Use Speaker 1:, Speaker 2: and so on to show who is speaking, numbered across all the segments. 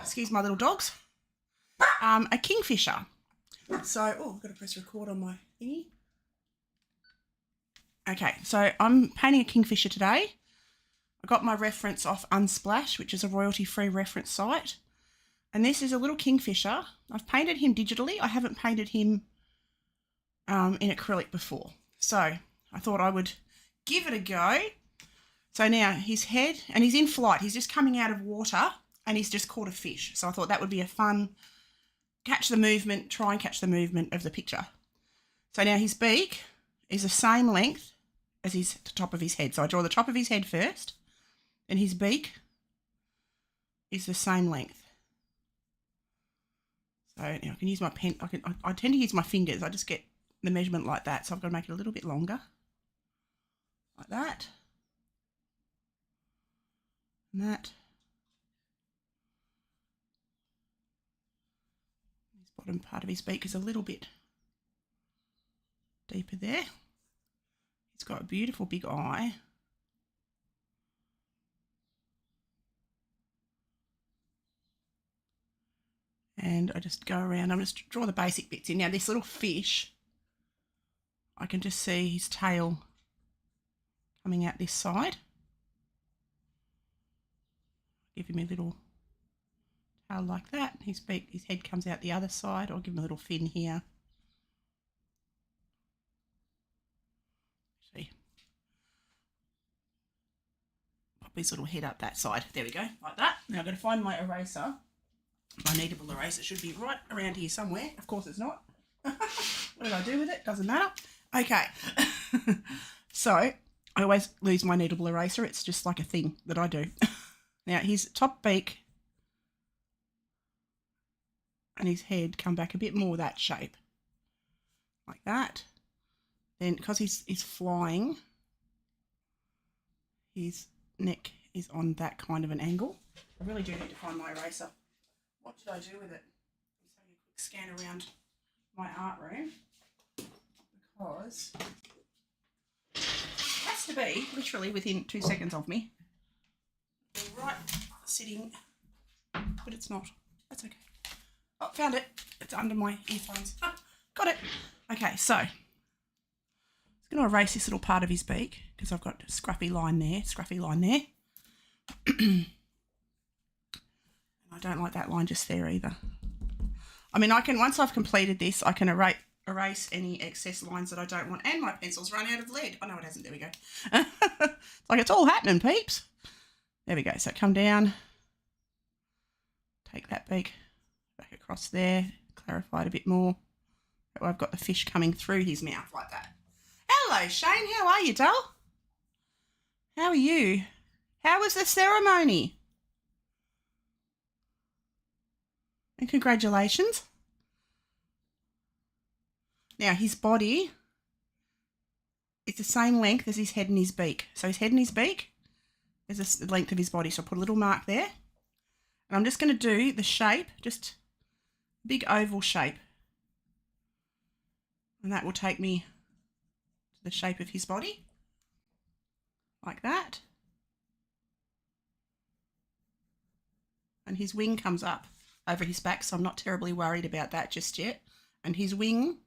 Speaker 1: excuse my little dogs, a kingfisher. So, oh, I've got to press record on my thingy. Okay, so I'm painting a kingfisher today. I got my reference off Unsplash, which is a royalty-free reference site. And this is a little kingfisher. I've painted him digitally. I haven't painted him in acrylic before. So I thought I would give it a go. So now his head, and he's in flight. He's just coming out of water and he's just caught a fish. So I thought that would be a fun catch the movement, try and catch the movement of the picture. So now his beak is the same length as the top of his head. So I draw the top of his head first, and his beak is the same length. So now I can use my pen. I tend to use my fingers. I just get the measurement like that. So I've got to make it a little bit longer, like that, and that. His bottom part of his beak is a little bit deeper there. He's got a beautiful big eye. And I just go around. I'm just draw the basic bits in. Now this little fish, I can just see his tail coming out this side. Give him a little tail like that. His beak, his head comes out the other side. I'll give him a little fin here. See, pop his little head up that side. There we go, like that. Now I'm going to find my eraser. My kneadable eraser should be right around here somewhere. Of course it's not. What did I do with it? Doesn't matter. Okay. So I always lose my kneadable eraser. It's just like a thing that I do. Now his top beak and his head come back a bit more that shape. Like that. Then because he's flying, his neck is on that kind of an angle. I really do need to find my eraser. What did I do with it? I'm just having a quick scan around my art room because it has to be literally within 2 seconds of me. Right sitting, but it's not. That's okay. Oh, found it. It's under my earphones. Oh, got it. Okay, so I'm going to erase this little part of his beak because I've got a scruffy line there. I don't like that line just there either. I mean, once I've completed this, I can erase any excess lines that I don't want. And my pencil's run out of lead. Oh, no, it hasn't. There we go. It's like it's all happening, peeps. There we go. So come down. Take that beak back across there. Clarify it a bit more. So I've got the fish coming through his mouth like that. Hello, Shane. How are you, doll? How are you? How was the ceremony? And congratulations. Now his body is the same length as his head and his beak. So his head and his beak is the length of his body. So I'll put a little mark there. And I'm just going to do the shape, just a big oval shape. And that will take me to the shape of his body. Like that. And his wing comes up over his back, so I'm not terribly worried about that just yet. And his wing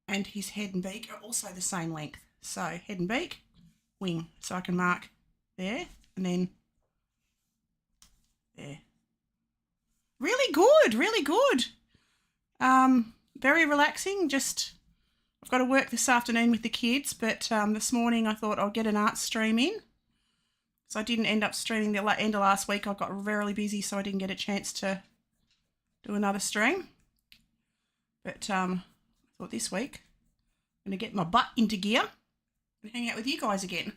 Speaker 1: and his head and beak are also the same length. So head and beak, wing. So I can mark there and then there. Really good, really good. Very relaxing. Just, I've got to work this afternoon with the kids, but this morning I thought I'll get an art stream in. So I didn't end up streaming the end of last week. I got very busy, so I didn't get a chance to do another stream. But I thought this week I'm going to get my butt into gear and hang out with you guys again.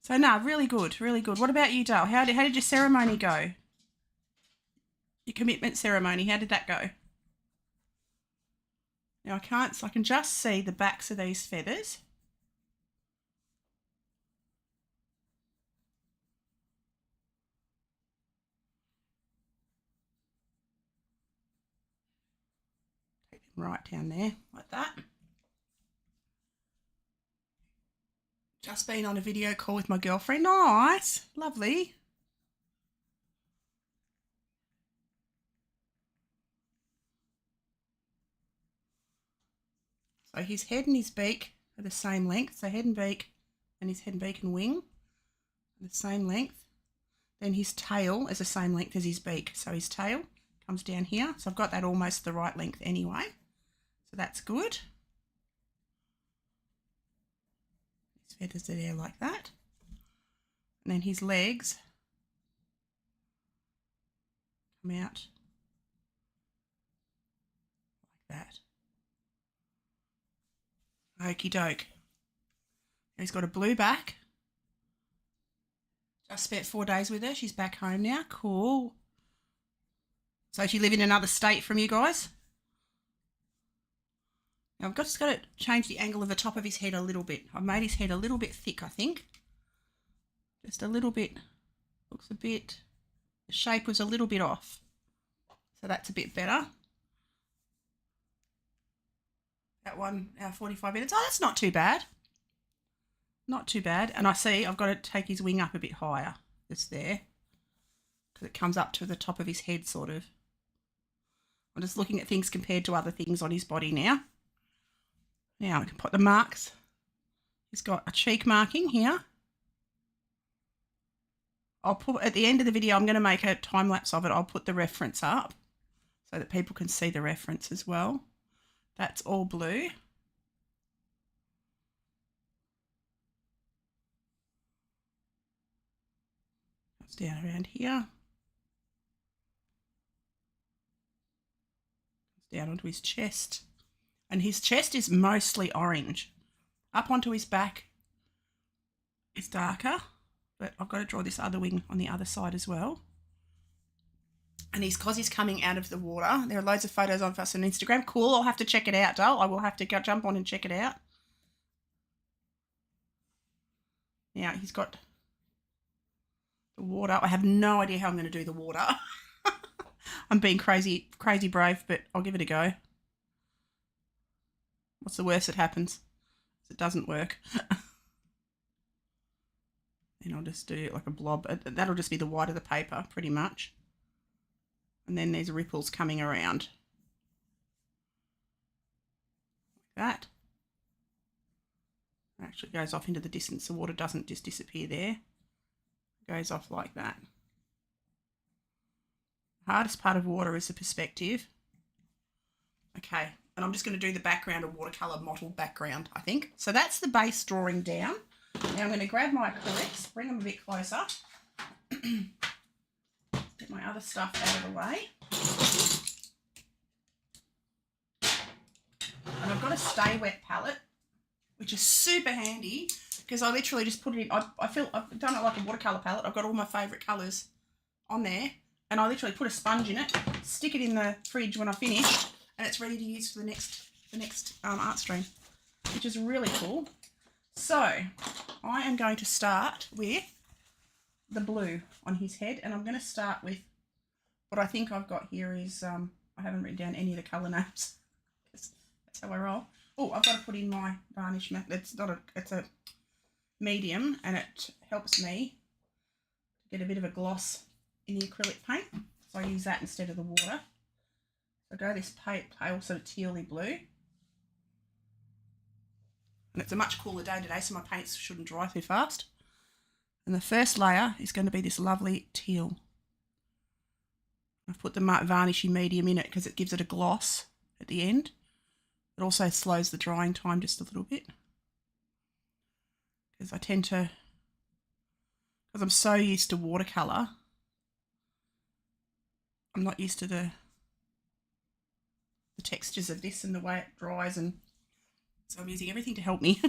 Speaker 1: So no, really good, really good. What about you, Dale? How did your ceremony go? Your commitment ceremony, how did that go? Now I can just see the backs of these feathers. Right down there like that. Just been on a video call with my girlfriend. Nice, lovely. So his head and his beak are the same length. So head and beak and his head and beak and wing are the same length. Then his tail is the same length as his beak. So his tail comes down here. So I've got that almost the right length anyway. So that's good. His feathers are there like that. And then his legs come out like that. Okie doke. He's got a blue back. Just spent 4 days with her. She's back home now. Cool. So she live in another state from you guys? Now I've just got to change the angle of the top of his head a little bit. I've made his head a little bit thick, I think. Just a little bit. Looks a bit... The shape was a little bit off. So that's a bit better. That 1 hour 45 minutes. Oh, that's not too bad. Not too bad. And I see I've got to take his wing up a bit higher. Just there. Because it comes up to the top of his head, sort of. I'm just looking at things compared to other things on his body now. Now I can put the marks. He's got a cheek marking here. I'll put, at the end of the video, I'm going to make a time lapse of it. I'll put the reference up so that people can see the reference as well. That's all blue. It's down around here. It's down onto his chest. And his chest is mostly orange. Up onto his back is darker. But I've got to draw this other wing on the other side as well. And because he's coming out of the water, there are loads of photos of us on Instagram. Cool, I'll have to check it out, Dale. I will have to jump on and check it out. Now, he's got the water. I have no idea how I'm going to do the water. I'm being crazy brave, but I'll give it a go. What's the worst that happens? It doesn't work. And I'll just do it like a blob. That'll just be the white of the paper, pretty much. And then there's ripples coming around. Like that. It actually goes off into the distance. The water doesn't just disappear there. It goes off like that. The hardest part of water is the perspective. Okay, and I'm just going to do the background, a watercolour mottled background, I think. So that's the base drawing down. Now I'm going to grab my acrylics, bring them a bit closer, get my other stuff out of the way. And I've got a stay wet palette, which is super handy because I literally just put it in. I feel I've done it like a watercolour palette. I've got all my favourite colours on there, and I literally put a sponge in it, stick it in the fridge when I finish, and it's ready to use for the next art stream, which is really cool. So I am going to start with the blue on his head, and I'm going to start with what I think I've got here is, I haven't written down any of the colour names. That's how I roll. Oh, I've got to put in my varnish mat. It's a medium, and it helps me get a bit of a gloss in the acrylic paint. So I use that instead of the water. So I go this pale sort of tealy blue. And it's a much cooler day today, so my paints shouldn't dry too fast. And the first layer is going to be this lovely teal. I've put the varnishy medium in it because it gives it a gloss at the end. It also slows the drying time just a little bit. Because I tend to, because I'm so used to watercolour, I'm not used to the textures of this and the way it dries, and so I'm using everything to help me.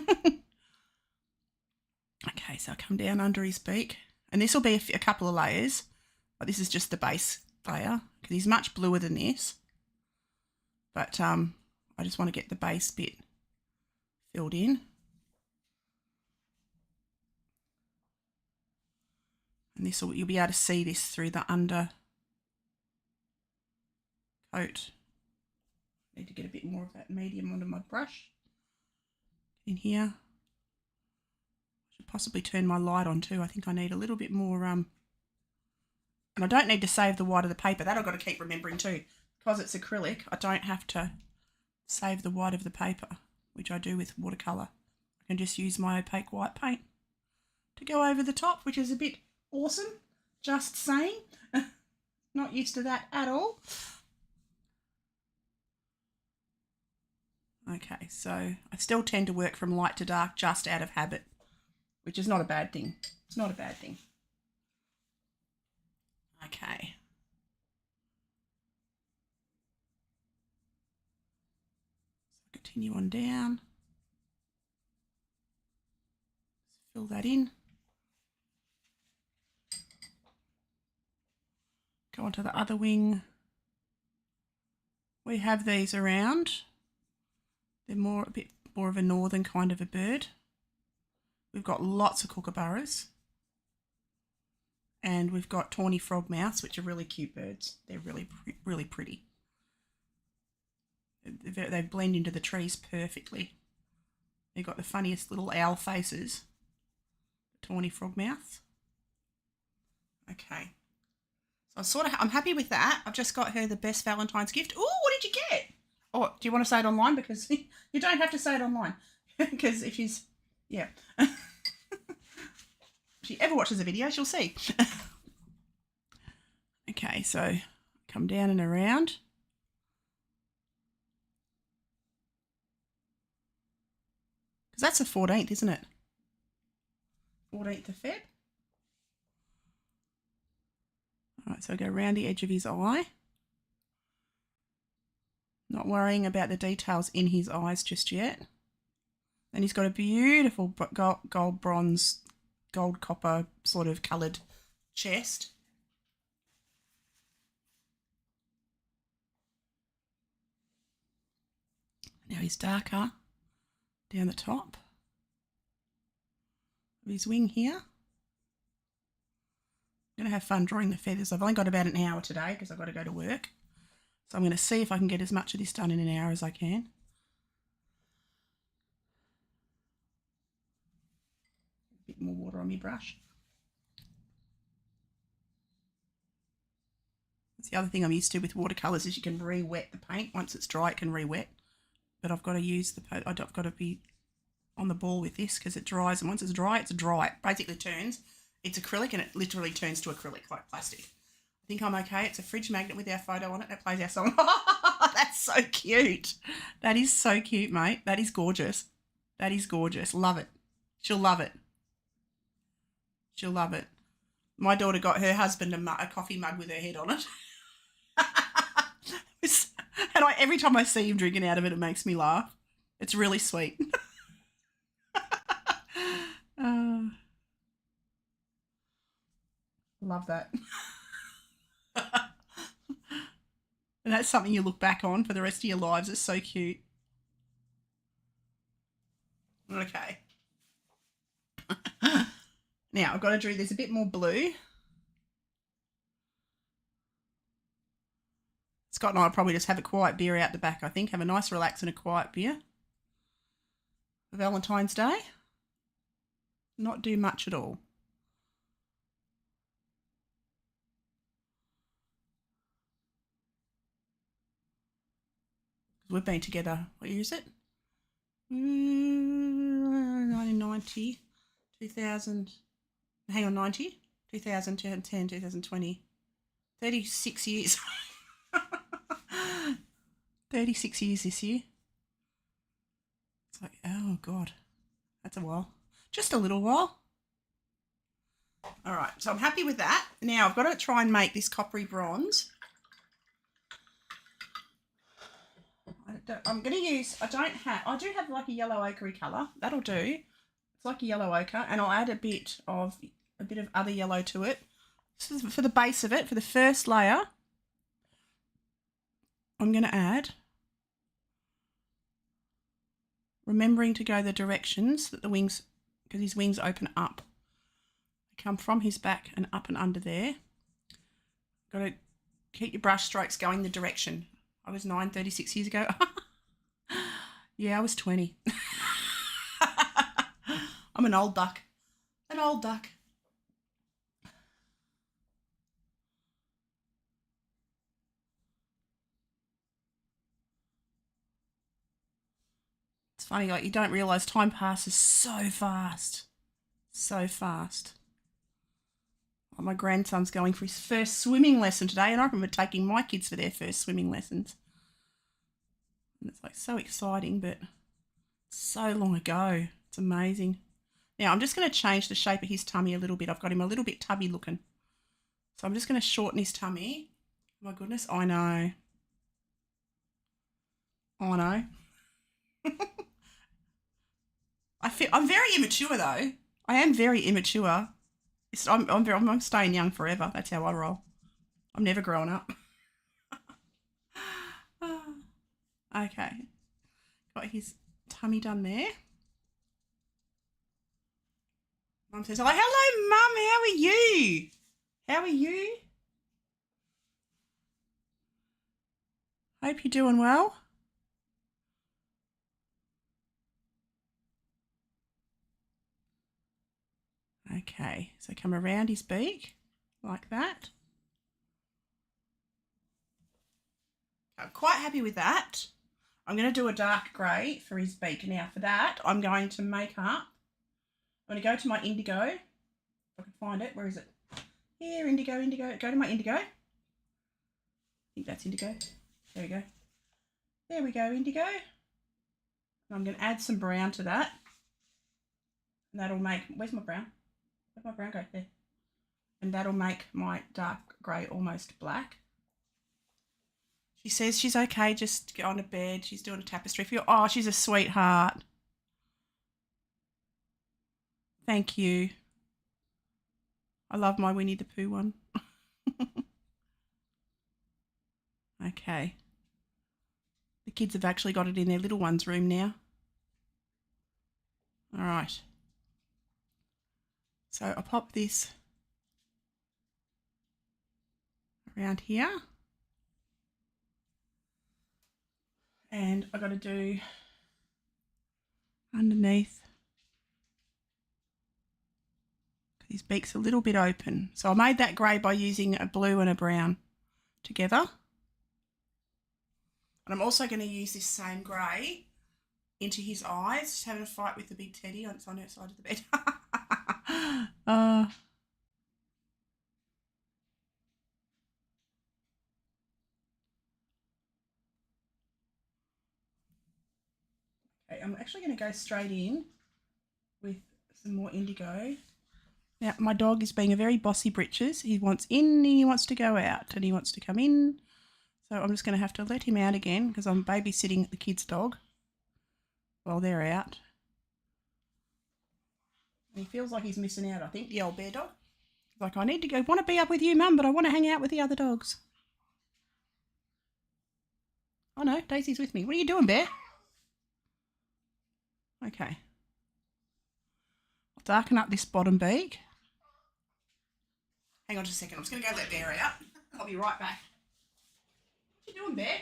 Speaker 1: Okay, so I come down under his beak, and this will be a couple of layers, but this is just the base layer because he's much bluer than this. But I just want to get the base bit filled in. And this will, you'll be able to see this through the under coat. Need to get a bit more of that medium onto my brush. In here. I should possibly turn my light on too. I think I need a little bit more, and I don't need to save the white of the paper. That I've got to keep remembering too. Because it's acrylic, I don't have to save the white of the paper. which I do with watercolour. I can just use my opaque white paint to go over the top, which is a bit awesome, just saying. Not used to that at all. Okay, so I still tend to work from light to dark just out of habit, which is not a bad thing. It's not a bad thing. Okay. So continue on down. Fill that in. Go on to the other wing. We have these around. They're a bit more of a northern kind of a bird. We've got lots of kookaburras. And we've got tawny frogmouths, which are really cute birds. They're really pretty. They blend into the trees perfectly. They've got the funniest little owl faces. Tawny frogmouths. Okay. So I'm happy with that. I've just got her the best Valentine's gift. Oh, what did you get? Oh, do you want to say it online? Because you don't have to say it online. Because if she's, yeah. If she ever watches the video, she'll see. Okay, so come down and around. Because that's the 14th, isn't it? 14th of Feb. All right, so go around the edge of his eye. Not worrying about the details in his eyes just yet. And he's got a beautiful gold bronze, gold copper sort of coloured chest. Now he's darker down the top of his wing here. I'm going to have fun drawing the feathers. I've only got about an hour today because I've got to go to work. So I'm going to see if I can get as much of this done in an hour as I can. A bit more water on my brush. That's the other thing I'm used to with watercolours is you can re-wet the paint. Once it's dry, it can re-wet. But I've got to use I've got to be on the ball with this because it dries. And once it's dry, it's dry. It basically turns. It's acrylic and it literally turns to acrylic like plastic. I think I'm okay. It's a fridge magnet with our photo on it that plays our song. That's so cute. That is so cute, mate. That is gorgeous. That is gorgeous. Love it. She'll love it. She'll love it. My daughter got her husband a coffee mug with her head on it. And every time I see him drinking out of it, it makes me laugh. It's really sweet. Love that. And that's something you look back on for the rest of your lives. It's so cute. Okay. Now I've got to do this a bit more blue. Scott and I will probably just have a quiet beer out the back, I think. Have a nice relax and a quiet beer for Valentine's Day. Not do much at all. We've been together, what year is it? 1990, 2000, hang on, 90, 2000, 2010, 2020, 36 years. 36 years this year. It's like, oh God, that's a while. Just a little while. All right, so I'm happy with that. Now I've got to try and make this coppery bronze. I'm going to use, I do have like a yellow ochre colour. That'll do. It's like a yellow ochre, and I'll add a bit of other yellow to it. So for the base of it, for the first layer, I'm going to add, remembering to go the directions that the wings, because his wings open up. They come from his back and up and under there. Got to keep your brush strokes going the direction. I was 36 years ago. Yeah, I was 20. I'm an old duck. An old duck. It's funny, like you don't realise time passes so fast. So fast. Well, my grandson's going for his first swimming lesson today, and I remember taking my kids for their first swimming lessons. And it's like so exciting, but so long ago. It's amazing. Now I'm just going to change the shape of his tummy a little bit. I've got him a little bit tubby looking. So I'm just going to shorten his tummy. My goodness, I know. I know. I'm very immature though. I am very immature. I'm staying young forever. That's how I roll. I'm never growing up. Okay. Got his tummy done there. Mum says, hello, Mum. How are you? How are you? Hope you're doing well. Okay, so come around his beak like that. I'm quite happy with that. I'm going to do a dark grey for his beak. Now for that, I'm going to make up. I'm going to go to my indigo. If I can find it. Where is it? Here, indigo, indigo. Go to my indigo. I think that's indigo. There we go. There we go, indigo. And I'm going to add some brown to that. And that'll make... Where's my brown? Where'd my brown go? There. And that'll make my dark grey almost black. She says she's okay, just get on to bed. She's doing a tapestry for you. Oh, she's a sweetheart. Thank you. I love my Winnie the Pooh one. Okay. The kids have actually got it in their little one's room now. All right. So I'll pop this around here. And I've got to do underneath. His beak's a little bit open. So I made that grey by using a blue and a brown together. And I'm also going to use this same grey into his eyes. Just having a fight with the big teddy. It's on her side of the bed. Okay, I'm actually going to go straight in with some more indigo. Now, my dog is being a very bossy britches. He wants in and he wants to go out and he wants to come in. So I'm just going to have to let him out again because I'm babysitting the kids' dog while they're out. And he feels like he's missing out, I think, the old bear dog. He's like, I need to go, want to be up with you, Mum, but I want to hang out with the other dogs. Oh no, Daisy's with me. What are you doing, Bear? Okay. I'll darken up this bottom beak. Hang on just a second. I'm just going to go let Bear out. I'll be right back. What you doing, Bear?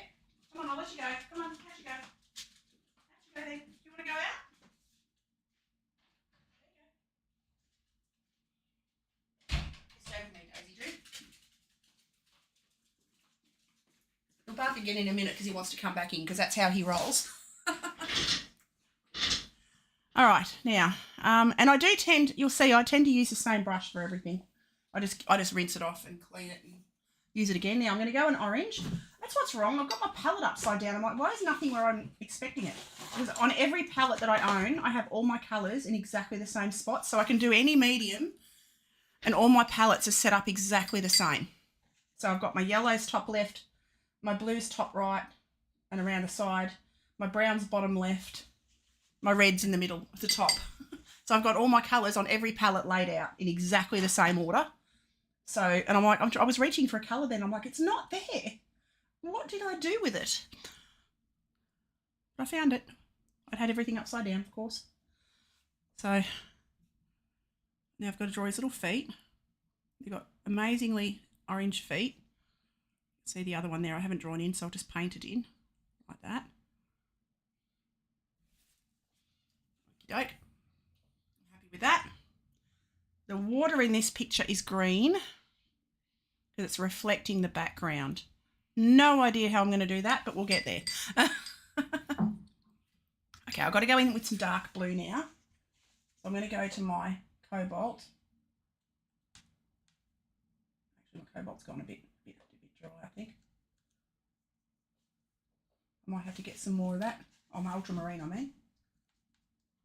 Speaker 1: Come on, I'll let you go. Come on, out you go. Out you go then. Do you want to go out? There you go. Stay with me, Daisy, do. He'll bark again in a minute because he wants to come back in because that's how he rolls. All right, now, and I do tend, you'll see, I tend to use the same brush for everything. I just rinse it off and clean it and use it again. Now I'm going to go in orange. That's what's wrong. I've got my palette upside down. I'm like, why is nothing where I'm expecting it? Because on every palette that I own, I have all my colours in exactly the same spot. So I can do any medium and all my palettes are set up exactly the same. So I've got my yellows top left, my blues top right and around the side, my browns bottom left, my red's in the middle of the top. So I've got all my colours on every palette laid out in exactly the same order. So, and I'm like, I was reaching for a colour then. I'm like, it's not there. What did I do with it? But I found it. I'd had everything upside down, of course. So now I've got to draw his little feet. They've got amazingly orange feet. See the other one there I haven't drawn in, so I'll just paint it in like that. Okey-doke. I'm happy with that. The water in this picture is green because it's reflecting the background. No idea how I'm going to do that, but we'll get there. Okay, I've got to go in with some dark blue now. So I'm going to go to my cobalt. Actually, my cobalt's gone a bit dry, I think. I might have to get some more of that. Oh, my ultramarine, I mean.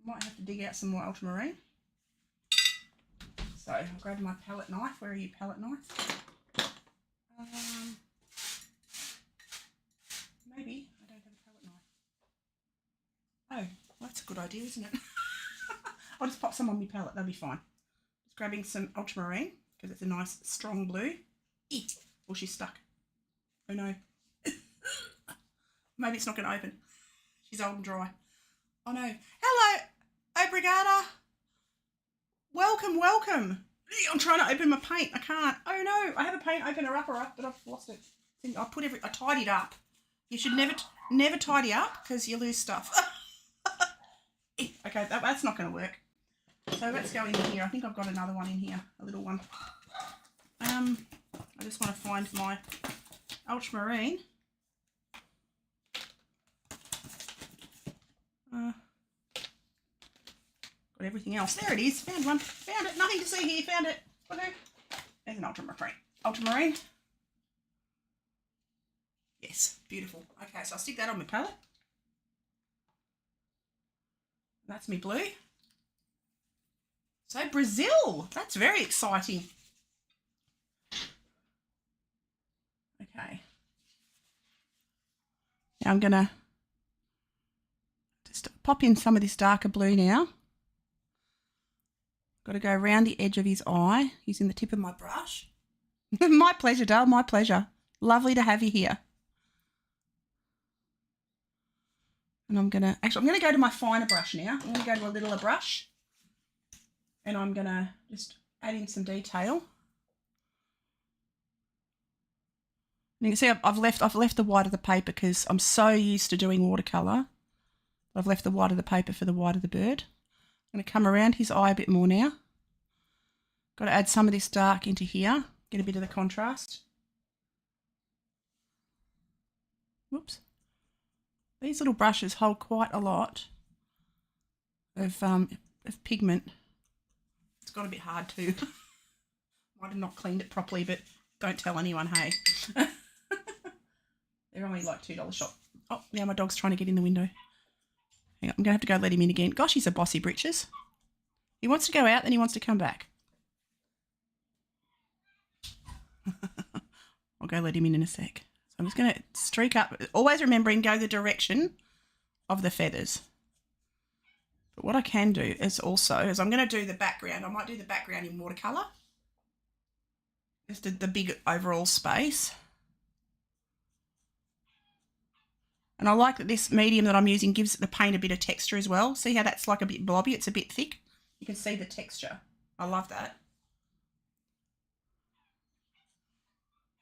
Speaker 1: I might have to dig out some more ultramarine. So I'll grab my palette knife. Where are you, palette knife? Maybe. I don't have a palette knife. Oh, well, that's a good idea, isn't it? I'll just pop some on my palette. That'll be fine. Just grabbing some ultramarine because it's a nice strong blue. Oh, she's stuck. Oh, no. Maybe it's not going to open. She's old and dry. Oh, no. Hello, Obrigada. Welcome, welcome. I'm trying to open my paint. I can't. Oh, no. I have a paint opener-upper, but I've lost it. I tidied up. You should never tidy up because you lose stuff. Okay, that's not going to work. So let's go in here. I think I've got another one in here, a little one. I just want to find my ultramarine. Got everything else. There it is. Found one. Found it. Nothing to see here. Found it. Okay. There's an ultramarine. Ultramarine. Yes. Beautiful. Okay, so I'll stick that on my palette. That's me blue. So Brazil. That's very exciting. Okay. Now I'm going to just pop in some of this darker blue now. Got to go around the edge of his eye using the tip of my brush. My pleasure, Dale, my pleasure. Lovely to have you here. And I'm going to go to my finer brush now. I'm going to go to a littler brush. And I'm going to just add in some detail. And you can see I've left the white of the paper because I'm so used to doing watercolour. I've left the white of the paper for the white of the bird. I'm going to come around his eye a bit more now. Got to add some of this dark into here, get a bit of the contrast. Whoops. These little brushes hold quite a lot of pigment. It's got a bit hard too. Might have not cleaned it properly, but don't tell anyone, hey. They're only like $2 shop. Oh, now my dog's trying to get in the window. Hang on, I'm going to have to go let him in again. Gosh, he's a bossy britches. He wants to go out, then he wants to come back. I'll go let him in a sec. So I'm just going to streak up. Always remembering, go the direction of the feathers. But what I can do is I'm going to do the background. I might do the background in watercolour. Just the big overall space. And I like that this medium that I'm using gives the paint a bit of texture as well. See how that's like a bit blobby? It's a bit thick. You can see the texture. I love that.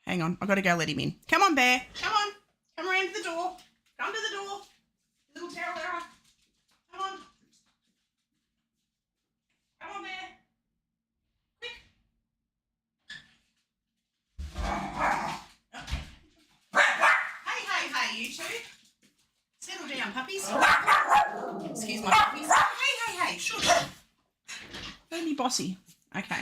Speaker 1: Hang on. I've got to go let him in. Come on, Bear. Come on. Come around to the door. Come to the door. Little Terrellera. Come on. Come on, Bear. Quick. Hey, you two. Settle down, puppies. Excuse my puppies. Hey, shush. Don't be bossy. Okay.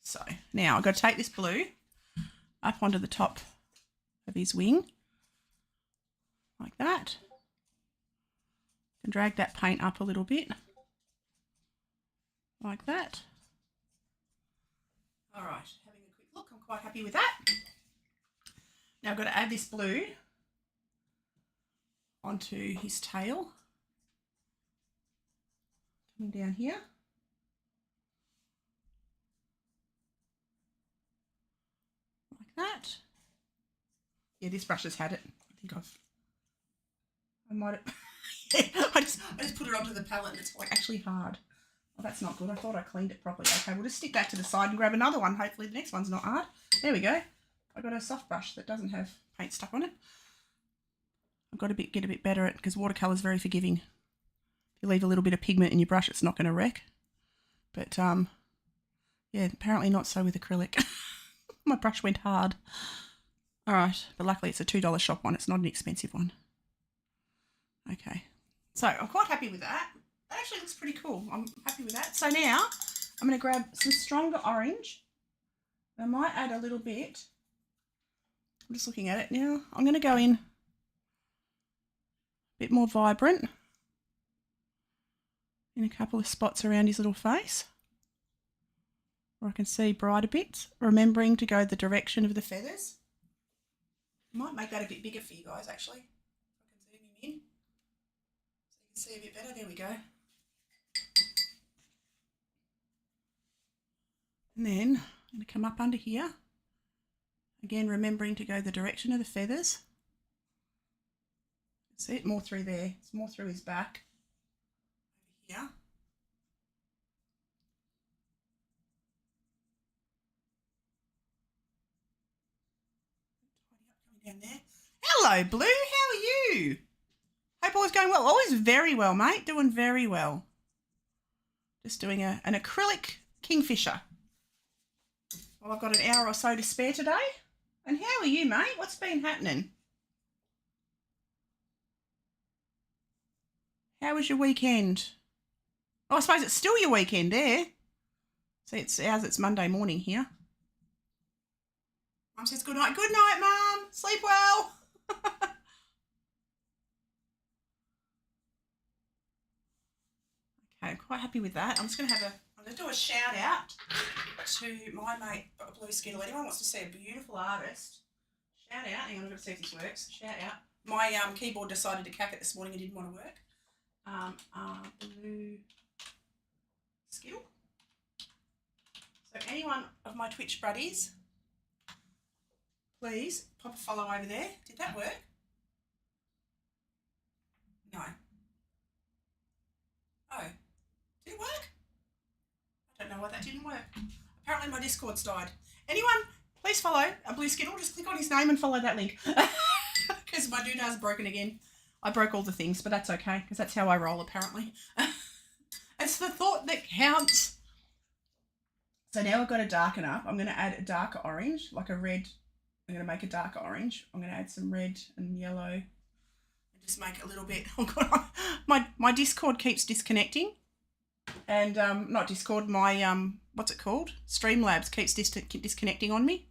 Speaker 1: So now I've got to take this blue up onto the top of his wing, like that. And drag that paint up a little bit, like that. All right, having a quick look. I'm quite happy with that. Now I've got to add this blue onto his tail. Coming down here. Like that. Yeah, this brush has had it. I might have... I just put it onto the palette and it's like actually hard. Oh, that's not good. I thought I cleaned it properly. Okay, we'll just stick that to the side and grab another one. Hopefully the next one's not hard. There we go. I've got a soft brush that doesn't have paint stuck on it. I've got to get a bit better at it because watercolour is very forgiving. If you leave a little bit of pigment in your brush, it's not going to wreck. But yeah, apparently not so with acrylic. My brush went hard. All right, but luckily it's a $2 shop one. It's not an expensive one. Okay. So I'm quite happy with that. That actually looks pretty cool. I'm happy with that. So now I'm going to grab some stronger orange. I might add a little bit. I'm just looking at it now. I'm going to go in a bit more vibrant in a couple of spots around his little face, where I can see brighter bits, remembering to go the direction of the feathers. I might make that a bit bigger for you guys, actually. I can zoom him in so you can see a bit better. There we go. And then I'm going to come up under here. Again, remembering to go the direction of the feathers. See it more through there. It's more through his back. Over here. Down there. Hello, Blue. How are you? Hope all's going well. Always very well, mate. Doing very well. Just doing an acrylic kingfisher. Well, I've got an hour or so to spare today. And how are you, mate? What's been happening? How was your weekend? Oh, I suppose it's still your weekend there. See, it's ours. It's Monday morning here. Mum says good night. Good night, Mum. Sleep well. Okay, I'm quite happy with that. I'm going to do a shout out to my mate Blue Skittle. Anyone wants to see a beautiful artist, shout out. Hang on, I've got to see if this works. Shout out. My keyboard decided to cack it this morning and didn't want to work. Blue Skittle. So anyone of my Twitch buddies, please pop a follow over there. Did that work? No. Oh, did it work? I don't know why that didn't work. Apparently my Discord's died. Anyone, please follow a Blue Skittle. Just click on his name and follow that link. Because my doodah's broken again. I broke all the things, but that's okay, because that's how I roll, apparently. It's the thought that counts. So now I've got to darken up. I'm going to add a darker orange, like a red. I'm going to make a darker orange. I'm going to add some red and yellow. And just make a little bit. Oh God, my Discord keeps disconnecting. And not Discord, my, what's it called? Streamlabs keeps disconnecting on me.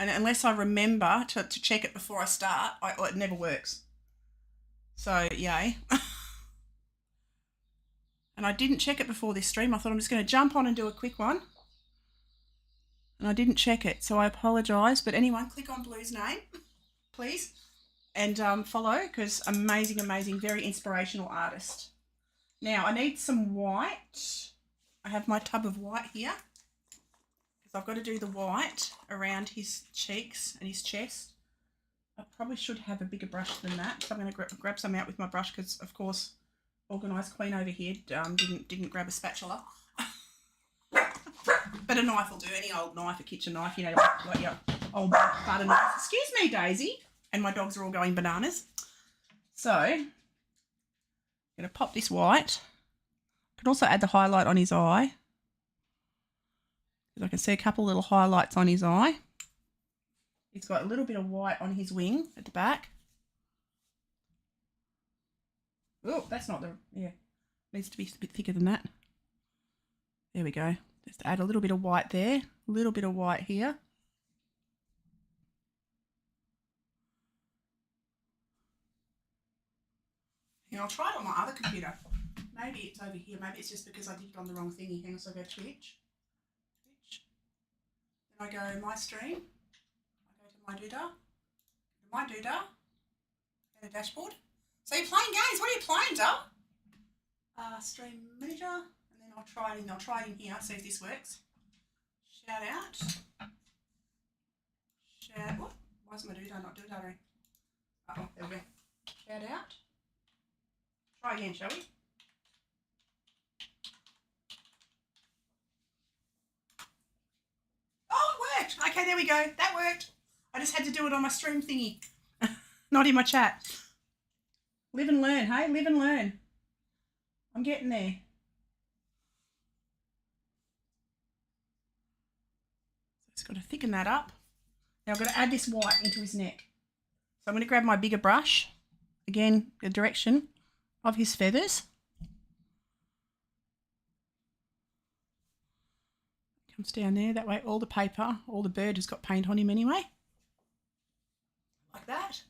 Speaker 1: And unless I remember to check it before I start, it never works. So, yay. And I didn't check it before this stream. I thought I'm just going to jump on and do a quick one. And I didn't check it, so I apologise. But anyone, click on Blue's name, please. And follow, because amazing, amazing, very inspirational artist. Now, I need some white. I have my tub of white here. Because I've got to do the white around his cheeks and his chest. I probably should have a bigger brush than that. So I'm going to grab some out with my brush because, of course, organised queen over here didn't grab a spatula. But a knife will do. Any old knife, a kitchen knife, you know, like your old butter knife. Excuse me, Daisy. And my dogs are all going bananas. So, I'm going to pop this white. I can also add the highlight on his eye. Because I can see a couple little highlights on his eye. He's got a little bit of white on his wing at the back. Oh, that's not the, yeah. Needs to be a bit thicker than that. There we go. Just add a little bit of white there. A little bit of white here. And I'll try it on my other computer. Maybe it's over here. Maybe it's just because I did it on the wrong thingy. Hang on, so I go Twitch. Then I go my stream. My doodah, and a dashboard. So you're playing games. What are you playing, Duh? Stream manager, and then I'll try it in here. See if this works. Shout out. What? Why is my doodah not doodahing? Oh, there we go. Shout out. Try again, shall we? Oh, it worked. Okay, there we go. That worked. I just had to do it on my stream thingy, not in my chat. Live and learn, hey? Live and learn. I'm getting there. Just got to thicken that up. Now I've got to add this white into his neck. So I'm going to grab my bigger brush again, the direction of his feathers. Comes down there. That way all the paper, all the bird has got paint on him anyway. Like that.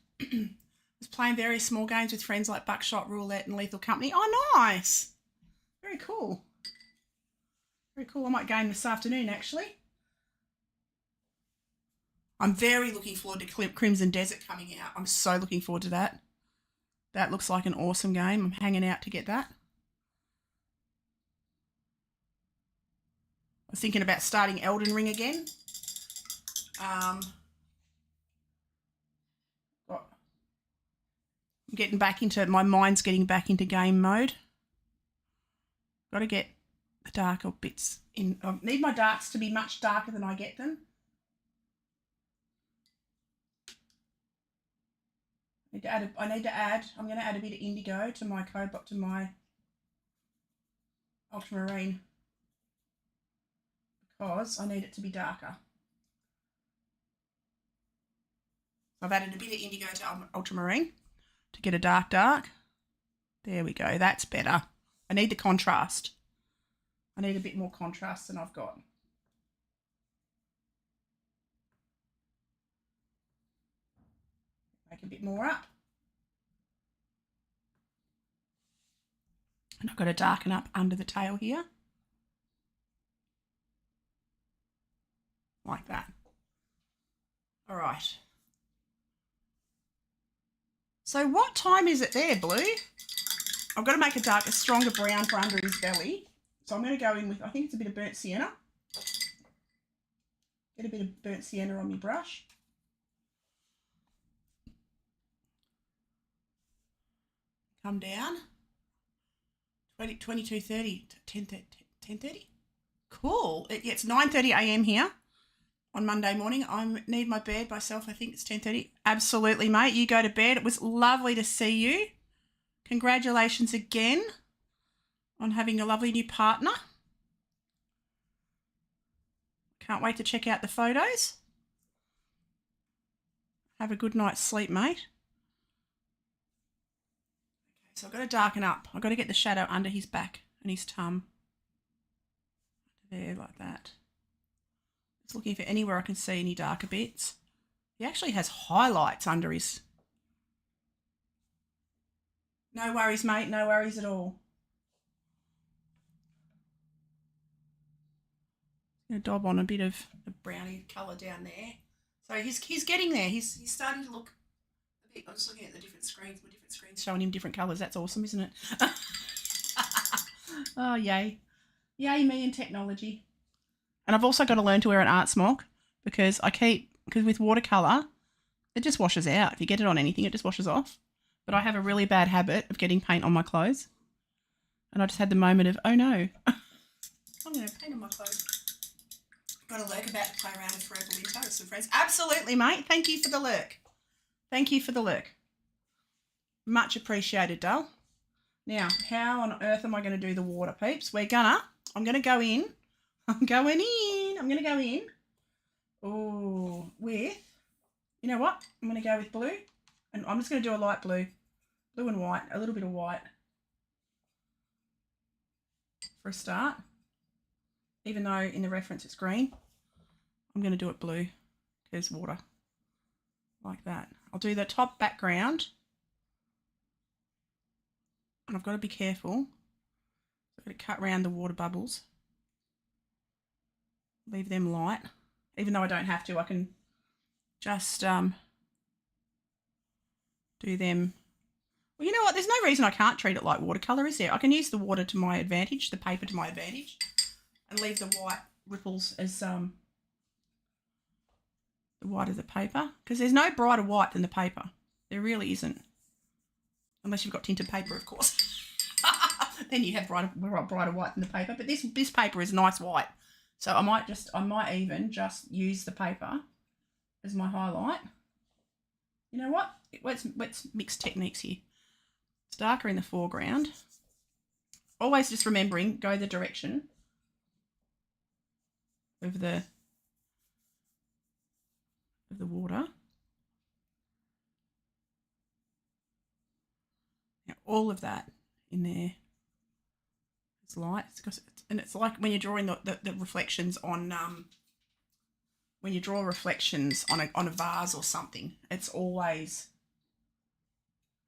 Speaker 1: Was playing various small games with friends like Buckshot, Roulette and Lethal Company. Oh, nice. Very cool. Very cool. I might game this afternoon, actually. I'm very looking forward to Crimson Desert coming out. I'm so looking forward to that. That looks like an awesome game. I'm hanging out to get that. I was thinking about starting Elden Ring again. I'm getting back into, my mind's getting back into game mode. Got to get the darker bits in. I need my darks to be much darker than I get them. I'm going to add a bit of indigo to my cobalt, to my ultramarine, because I need it to be darker. I've added a bit of indigo to ultramarine to get a dark. There we go. That's better. I need the contrast. I need a bit more contrast than I've got. Make a bit more up. And I've got to darken up under the tail here. Like that. All right. So what time is it there, Blue? I've got to make a stronger brown for under his belly. So I'm going to go in with, I think it's a bit of burnt sienna. Get a bit of burnt sienna on my brush. Come down. 22:30 to 10:30. Cool. It's 9:30 a.m. here on Monday morning. I need my bed myself. I think it's 10:30. Absolutely, mate. You go to bed. It was lovely to see you. Congratulations again on having a lovely new partner. Can't wait to check out the photos. Have a good night's sleep, mate. Okay, so I've got to darken up. I've got to get the shadow under his back and his tum. There, like that. Just looking for anywhere I can see any darker bits. He actually has highlights under his... No worries, mate. No worries at all. I'm going to daub on a bit of the brownie colour down there. So he's getting there. He's starting to look a bit... I'm just looking at the different screens. My different screens showing him different colours. That's awesome, isn't it? Oh, yay. Yay, me and technology. And I've also got to learn to wear an art smock because with watercolour, it just washes out. If you get it on anything, it just washes off. But I have a really bad habit of getting paint on my clothes. And I just had the moment of, oh no, I'm going to paint on my clothes. Got a lurk about to play around with Forever Winter with some friends. Absolutely, mate. Thank you for the lurk. Thank you for the lurk. Much appreciated, Dale. Now, how on earth am I going to do the water, peeps? I'm going to go in. I'm going to go in. Oh, with, you know what? I'm going to go with blue. And I'm just going to do a light blue. Blue and white. A little bit of white. For a start. Even though in the reference it's green. I'm going to do it blue. Because water. Like that. I'll do the top background. And I've got to be careful. I've got to cut around the water bubbles. Leave them light. Even though I don't have to, I can just do them. Well, you know what? There's no reason I can't treat it like watercolour, is there? I can use the water to my advantage, the paper to my advantage, and leave the white ripples as the white of the paper. Because there's no brighter white than the paper. There really isn't. Unless you've got tinted paper, of course. Then you have brighter white than the paper. But this paper is nice white. So I might even just use the paper as my highlight. You know what? Let's mix techniques here. It's darker in the foreground. Always just remembering, go the direction of the water. all of that in there. It's light, and it's like when you're drawing the reflections on when you draw reflections on a vase or something, it's always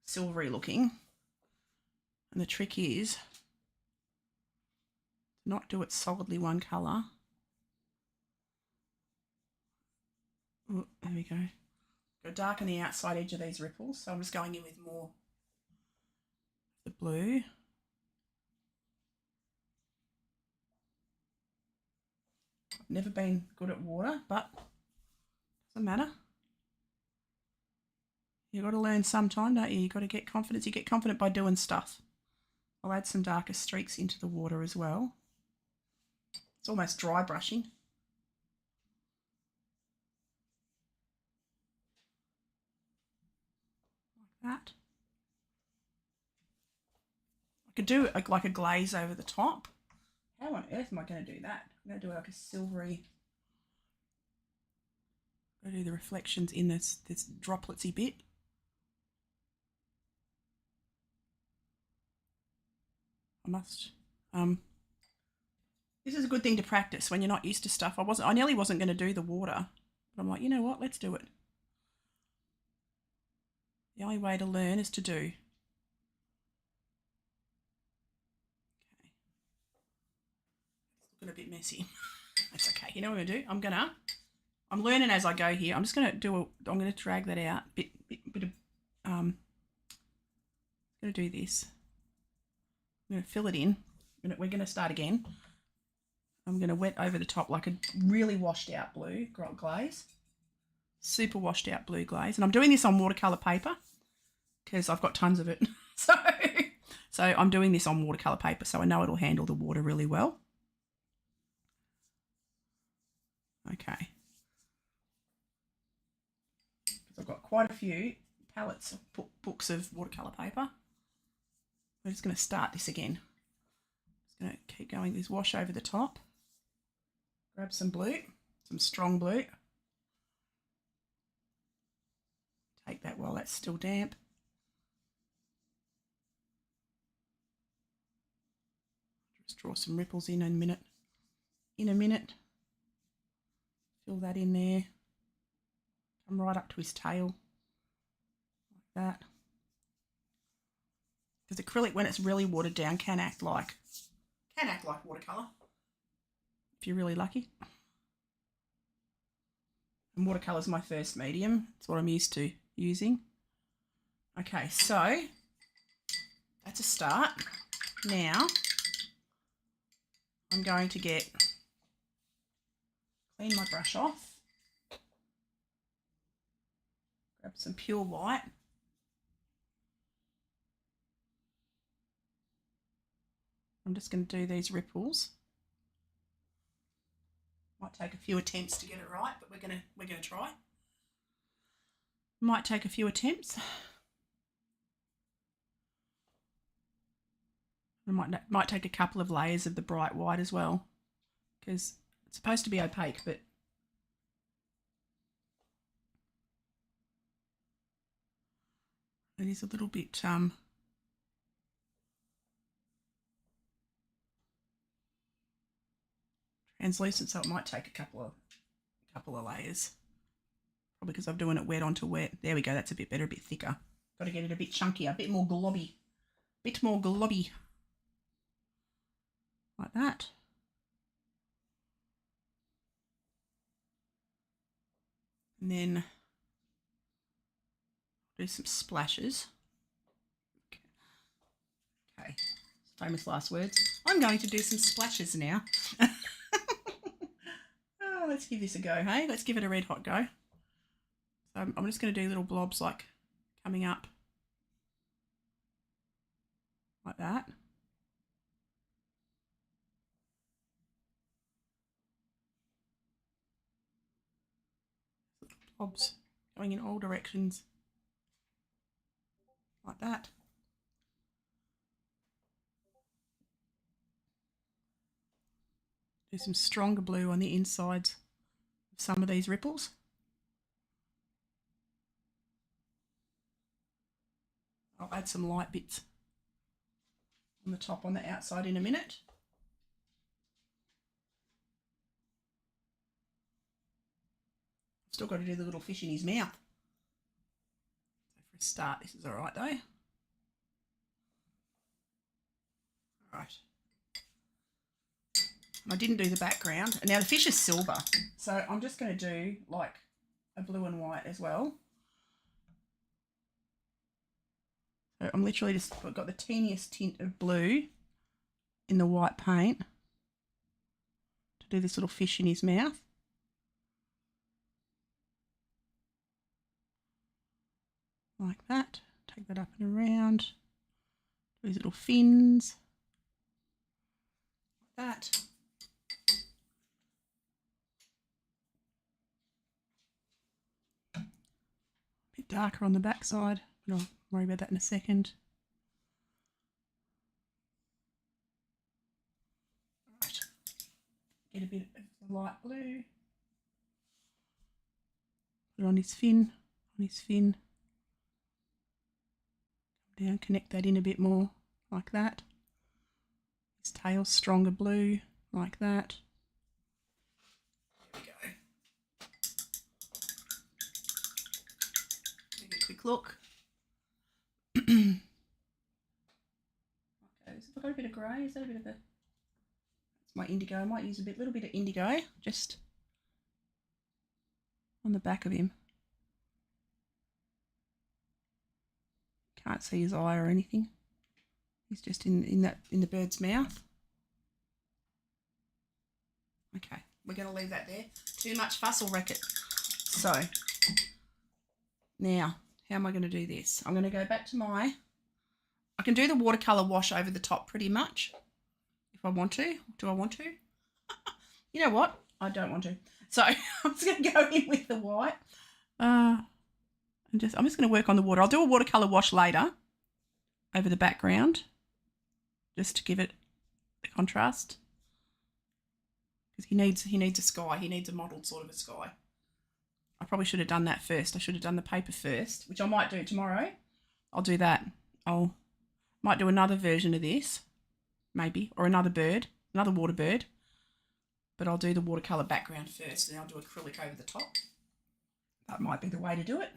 Speaker 1: silvery looking. And the trick is to not do it solidly one colour. Ooh, there we go. Go darken the outside edge of these ripples. So I'm just going in with more of the blue. I've never been good at water, but doesn't matter. You've got to learn sometime, don't you? You've got to get confidence. You get confident by doing stuff. I'll add some darker streaks into the water as well. It's almost dry brushing. Like that. I could do like a glaze over the top. How on earth am I going to do that? I'm going to do like a silvery... I'm going to do the reflections in this dropletsy bit. I must... This is a good thing to practice when you're not used to stuff. I nearly wasn't going to do the water, but I'm like, you know what? Let's do it. The only way to learn is to do. Okay. It's looking a bit messy. That's okay. You know what I'm going to do? I'm learning as I go here. I'm just going to I'm going to drag that out. I'm going to do this. I'm going to fill it in. We're going to start again. I'm going to wet over the top like a really washed out blue glaze. Super washed out blue glaze. And I'm doing this on watercolour paper because I've got tons of it. So I'm doing this on watercolour paper so I know it'll handle the water really well. Okay. I've got quite a few palettes of books of watercolour paper. We're just going to start this again. Just going to keep going this wash over the top. Grab some blue, some strong blue. Take that while that's still damp. Just draw some ripples in a minute. Fill that in there. Come right up to his tail. Like that. Because acrylic, when it's really watered down, can act like watercolour. If you're really lucky. And watercolour is my first medium. It's what I'm used to using. Okay, so that's a start. Now I'm going to clean my brush off. Grab some pure white. I'm just going to do these ripples. Might take a few attempts to get it right, but we're gonna try. Might take a few attempts. It might take a couple of layers of the bright white as well, because it's supposed to be opaque, but it is a little bit translucent, so it might take a couple of layers. Probably because I'm doing it wet onto wet. There we go, that's a bit better, a bit thicker. Got to get it a bit chunkier, a bit more globby. Like that. And then do some splashes. Okay, famous last words. I'm going to do some splashes now. Oh, let's give this a go, hey? Let's give it a red hot go. So I'm just going to do little blobs like coming up like that. Blobs going in all directions like that. Do some stronger blue on the insides of some of these ripples. I'll add some light bits on the top on the outside in a minute. Still got to do the little fish in his mouth. So for a start, this is all right though. All right. I didn't do the background. And now the fish is silver. So I'm just going to do like a blue and white as well. So I'm literally just got the teeniest tint of blue in the white paint to do this little fish in his mouth. Like that. Take that up and around. These little fins. Like that. A bit darker on the back side, but I'll worry about that in a second. Right. Get a bit of the light blue. Put it on his fin, Come down, connect that in a bit more, like that. His tail's stronger blue, like that. There we go. Give it a quick look. Okay, so I've got a bit of grey. Is that a bit of a... That's my indigo. I might use a little bit of indigo, just on the back of him. Can't see his eye or anything. He's just in the bird's mouth. Okay, we're going to leave that there. Too much fuss will wreck it. So, now, how am I going to do this? I'm going to go back to I can do the watercolour wash over the top pretty much, if I want to. Do I want to? You know what? I don't want to. So, I'm just going to go in with the white. I'm just going to work on the water. I'll do a watercolour wash later over the background, just to give it the contrast. Because he needs a sky. He needs a modelled sort of a sky. I probably should have done that first. I should have done the paper first, which I might do tomorrow. I'll do that. Might do another version of this, maybe, or another bird, another water bird. But I'll do the watercolour background first, and I'll do acrylic over the top. That might be the way to do it,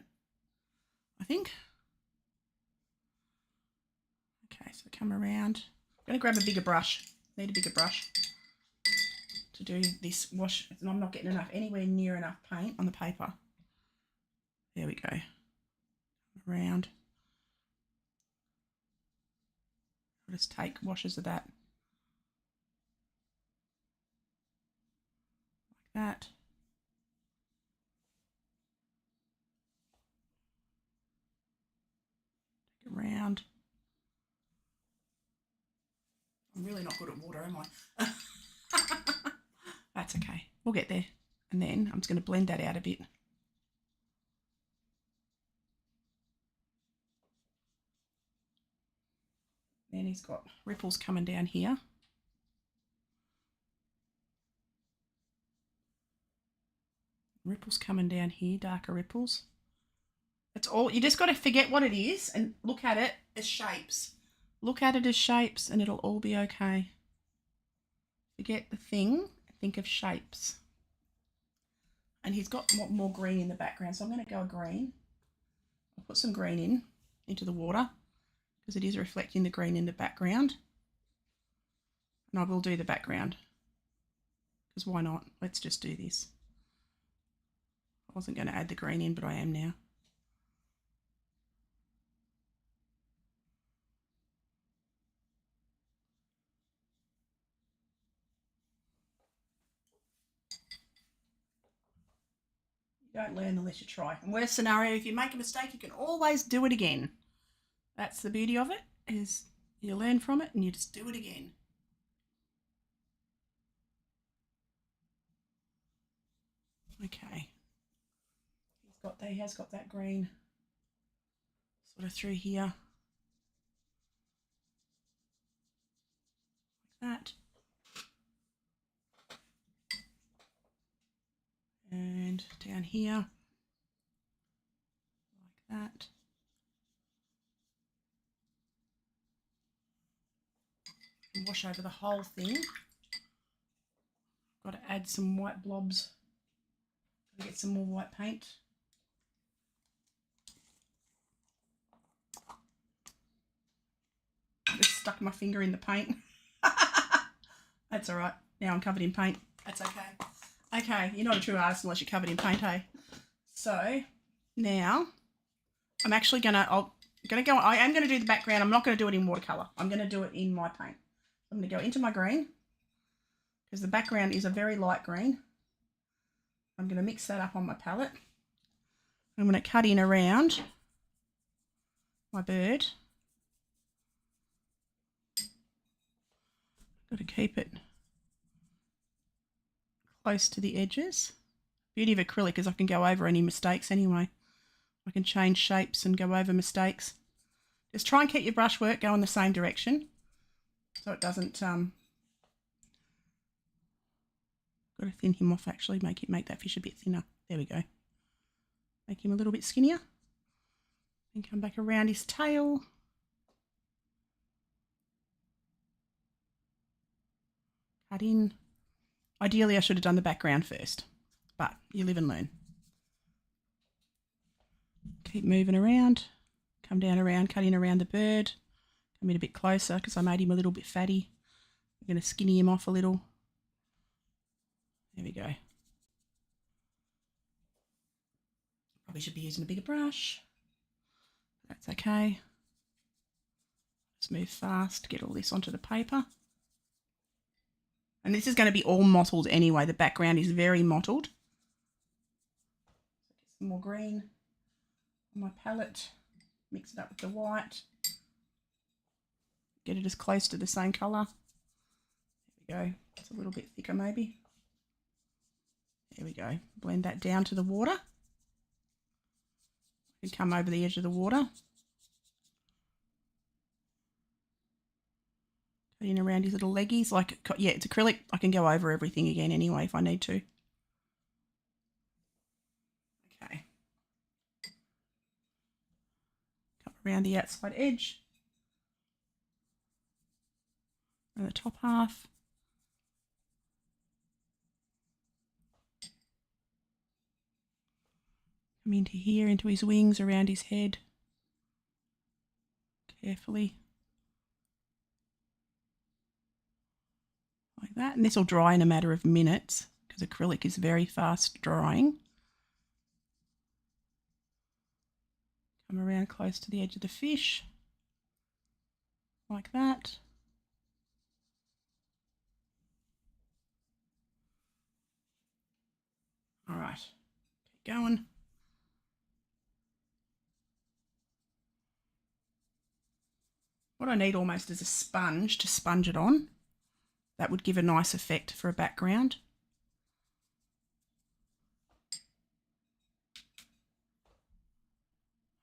Speaker 1: I think. Okay, so come around. I'm going to grab a bigger brush. Need a bigger brush to do this wash. And I'm not getting anywhere near enough paint on the paper. There we go. Around. I'll just take washes of that. Like that. Take it around. I'm really not good at water, am I? That's okay. We'll get there. And then I'm just going to blend that out a bit. Then he's got ripples coming down here. Ripples coming down here, darker ripples. That's all. You just got to forget what it is and look at it as shapes. Look at it as shapes and it'll all be okay. Forget the thing, think of shapes. And he's got more green in the background, so I'm going to go green. I'll put some green into the water because it is reflecting the green in the background. And I will do the background because why not? Let's just do this. I wasn't going to add the green in, but I am now. You don't learn unless you try. And worst scenario, if you make a mistake, you can always do it again. That's the beauty of it, is you learn from it and you just do it again. Okay. He has got that green sort of through here. Like that. And down here. Like that. wash over the whole thing. Got to add some white blobs. Got to get some more white paint. I just stuck my finger in the paint. That's all right. Now I'm covered in paint. That's okay. Okay, you're not a true artist unless you're covered in paint, hey? So now I'm actually I am going to do the background. I'm not going to do it in watercolour. I'm going to do it in my paint. I'm going to go into my green because the background is a very light green. I'm going to mix that up on my palette. I'm going to cut in around my bird. Got to keep it close to the edges. Beauty of acrylic is I can go over any mistakes anyway. I can change shapes and go over mistakes. Just try and keep your brushwork going the same direction so it doesn't got to thin him off actually, make that fish a bit thinner. There we go. Make him a little bit skinnier. And come back around his tail. Cut in. Ideally I should have done the background first, but you live and learn. Keep moving around. Come down around, cut in around the bird. Come in a bit closer because I made him a little bit fatty. I'm going to skinny him off a little. There we go. Probably should be using a bigger brush. That's okay. Just move fast to get all this onto the paper. And this is going to be all mottled anyway. The background is very mottled. Get some more green on my palette. Mix it up with the white. Get it as close to the same colour. There we go. It's a little bit thicker maybe. There we go. Blend that down to the water. You can come over the edge of the water. Cut in around his little leggies. Yeah, it's acrylic. I can go over everything again anyway if I need to. Okay. Come around the outside edge. And the top half. Come into here, into his wings, around his head. Carefully. Like that. And this will dry in a matter of minutes because acrylic is very fast drying. Come around close to the edge of the fish. Like that. All right. Keep going. What I need almost is a sponge to sponge it on. That would give a nice effect for a background.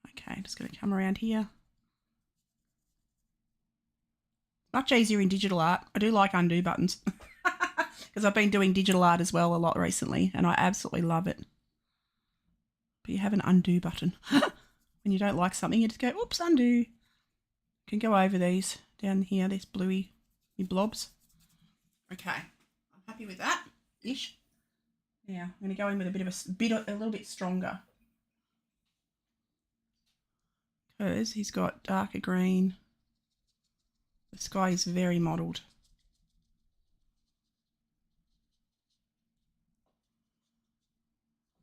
Speaker 1: Okay, just going to come around here. Much easier in digital art. I do like undo buttons because I've been doing digital art as well a lot recently and I absolutely love it. But you have an undo button. When you don't like something, you just go, oops, undo. You can go over these down here, these bluey blobs. Okay, I'm happy with that, ish. Now I'm going to go in with a little bit stronger because he's got darker green. The sky is very mottled.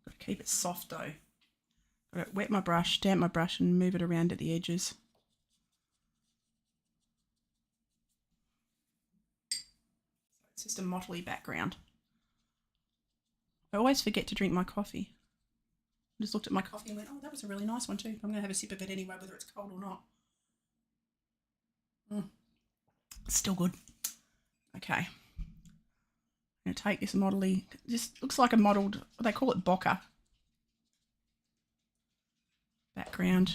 Speaker 1: Got to keep it soft though. Got to wet my brush, damp my brush and move it around at the edges. It's just a mottly background. I always forget to drink my coffee. I just looked at my coffee and went, oh, that was a really nice one too. I'm going to have a sip of it anyway, whether it's cold or not. Still good. Okay. I'm going to take this mottly, just looks like a mottled, they call it bokeh background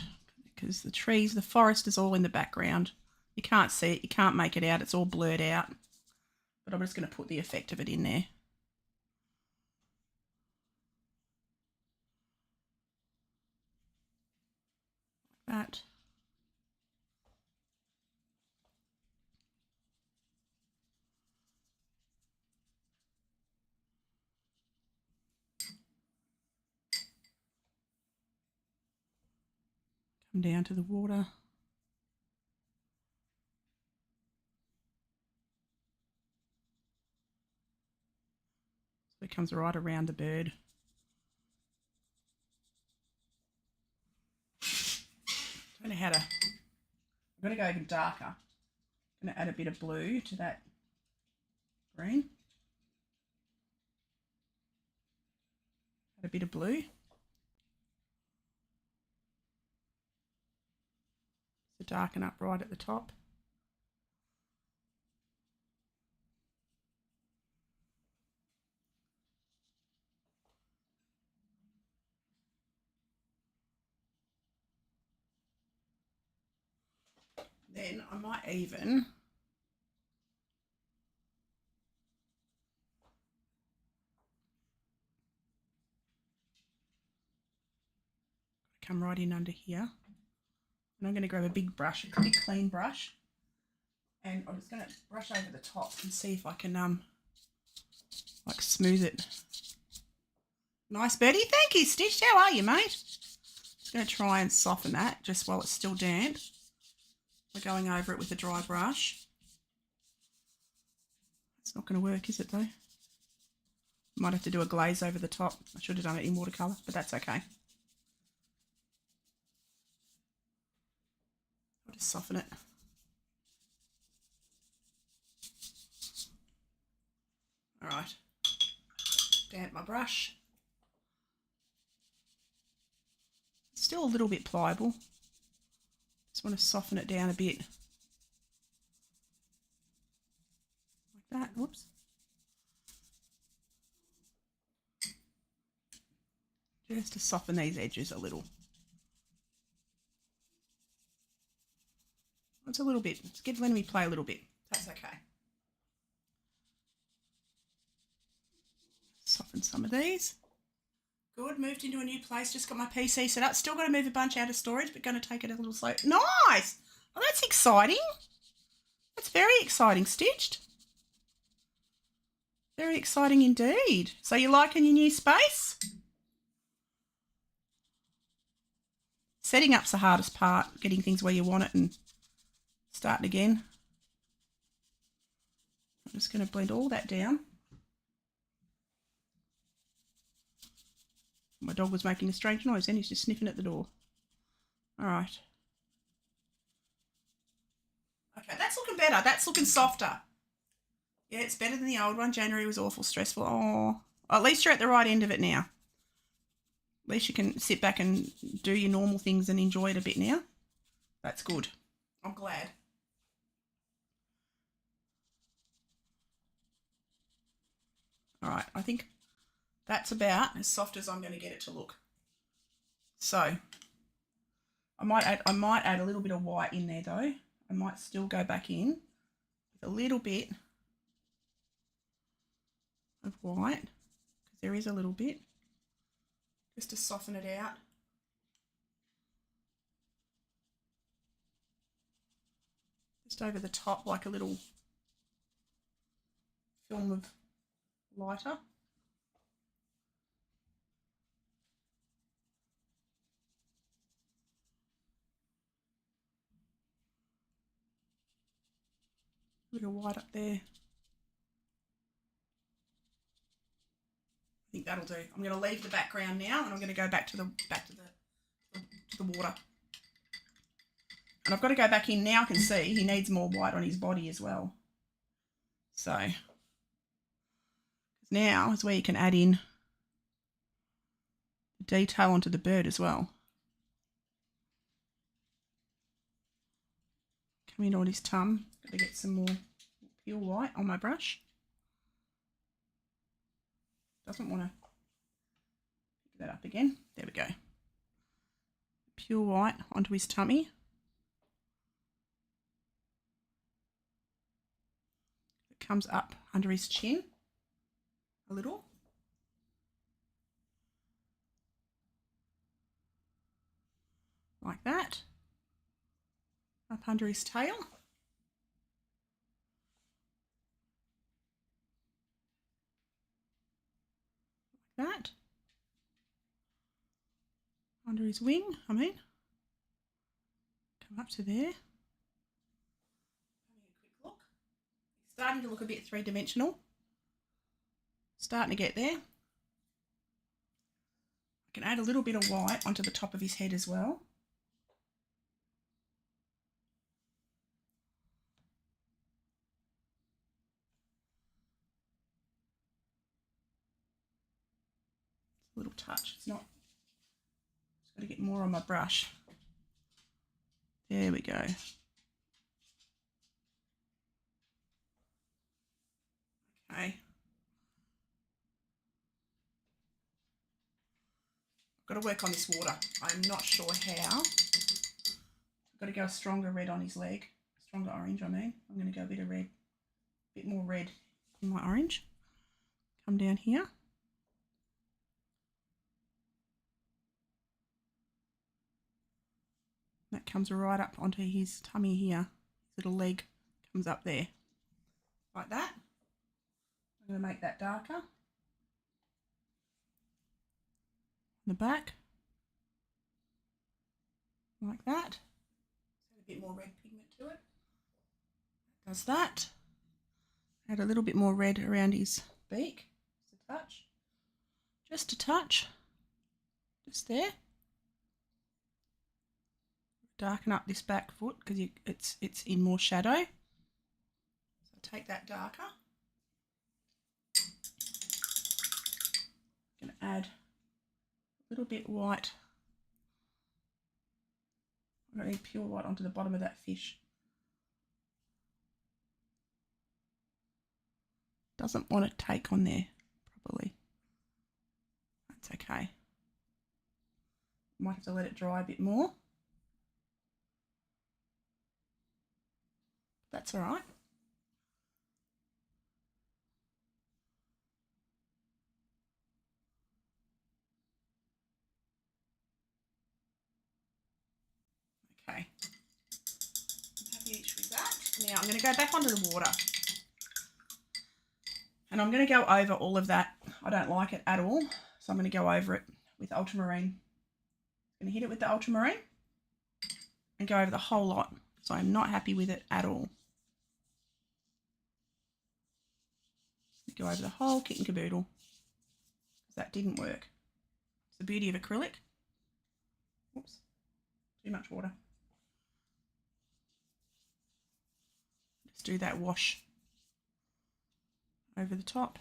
Speaker 1: because the trees, the forest is all in the background. You can't see it, you can't make it out, it's all blurred out. But I'm just going to put the effect of it in there. Like that. Come down to the water. So it comes right around the bird. I don't know how to, I'm going to go even darker. I'm going to add a bit of blue to that green. Add a bit of blue. So darken up right at the top. Then I might even come right in under here. And I'm going to grab a big brush, a big clean brush, and I'm just going to brush over the top and see if I can like smooth it. Nice birdie. Thank you, Stitch. How are you, mate? Just going to try and soften that just while it's still damp. We're going over it with a dry brush. It's not going to work, is it, though? Might have to do a glaze over the top. I should have done it in watercolour, but that's okay. I'll just soften it. All right. Damp my brush. It's still a little bit pliable. Just want to soften it down a bit. Like that. Whoops. Just to soften these edges a little. It's a little bit. It's letting me play a little bit. That's okay. Soften some of these. Good. Moved into a new place. Just got my PC set up. Still got to move a bunch out of storage, but going to take it a little slow. Nice. Oh, that's exciting. That's very exciting, Stitched. Very exciting indeed. So you liking your new space? Setting up's the hardest part, getting things where you want it and starting again. I'm just going to blend all that down. My dog was making a strange noise then, he's just sniffing at the door. All right. Okay, that's looking better. That's looking softer. Yeah, it's better than the old one. January was awful stressful. Oh, at least you're at the right end of it now. At least you can sit back and do your normal things and enjoy it a bit now. That's good. I'm glad. All right, I think that's about as soft as I'm going to get it to look. So I might add a little bit of white in there though. I might still go back in with a little bit of white, because there is a little bit, just to soften it out. Just over the top, like a little film of lighter. A bit of white up there. I think that'll do. I'm going to leave the background now, and I'm going to go back to the water. And I've got to go back in now. I can see he needs more white on his body as well. So now is where you can add in detail onto the bird as well. Come in on his tum. Got to get some more pure white on my brush. Doesn't want to pick that up again. There we go. Pure white onto his tummy. It comes up under his chin a little. Like that. Up under his tail. Like that. Under his wing, I mean. Come up to there. Having a quick look. It's starting to look a bit three-dimensional. Starting to get there. I can add a little bit of white onto the top of his head as well. A little touch. It's not. Just got to get more on my brush. There we go. Okay. I've got to work on this water. I'm not sure how. I've got to go a stronger red on his leg. Stronger orange, I mean. I'm going to go a bit of red. A bit more red in my orange. Come down here. That comes right up onto his tummy here. His little leg comes up there. Like that. I'm going to make that darker. The back. Like that. Add a bit more red pigment to it. Does that. Add a little bit more red around his beak. Just a touch. Just a touch. Just there. Darken up this back foot because it's in more shadow. So take that darker. I'm going to add a little bit white. I'm going to need pure white onto the bottom of that fish. Doesn't want to take on there properly. That's okay. Might have to let it dry a bit more. That's all right. Okay. I'm happy each with that. Now I'm going to go back onto the water. And I'm going to go over all of that. I don't like it at all. So I'm going to go over it with ultramarine. I'm going to hit it with the ultramarine and go over the whole lot. So I'm not happy with it at all. Go over the whole kit and caboodle. Because that didn't work. It's the beauty of acrylic. Oops. Too much water. Just do that wash over the top.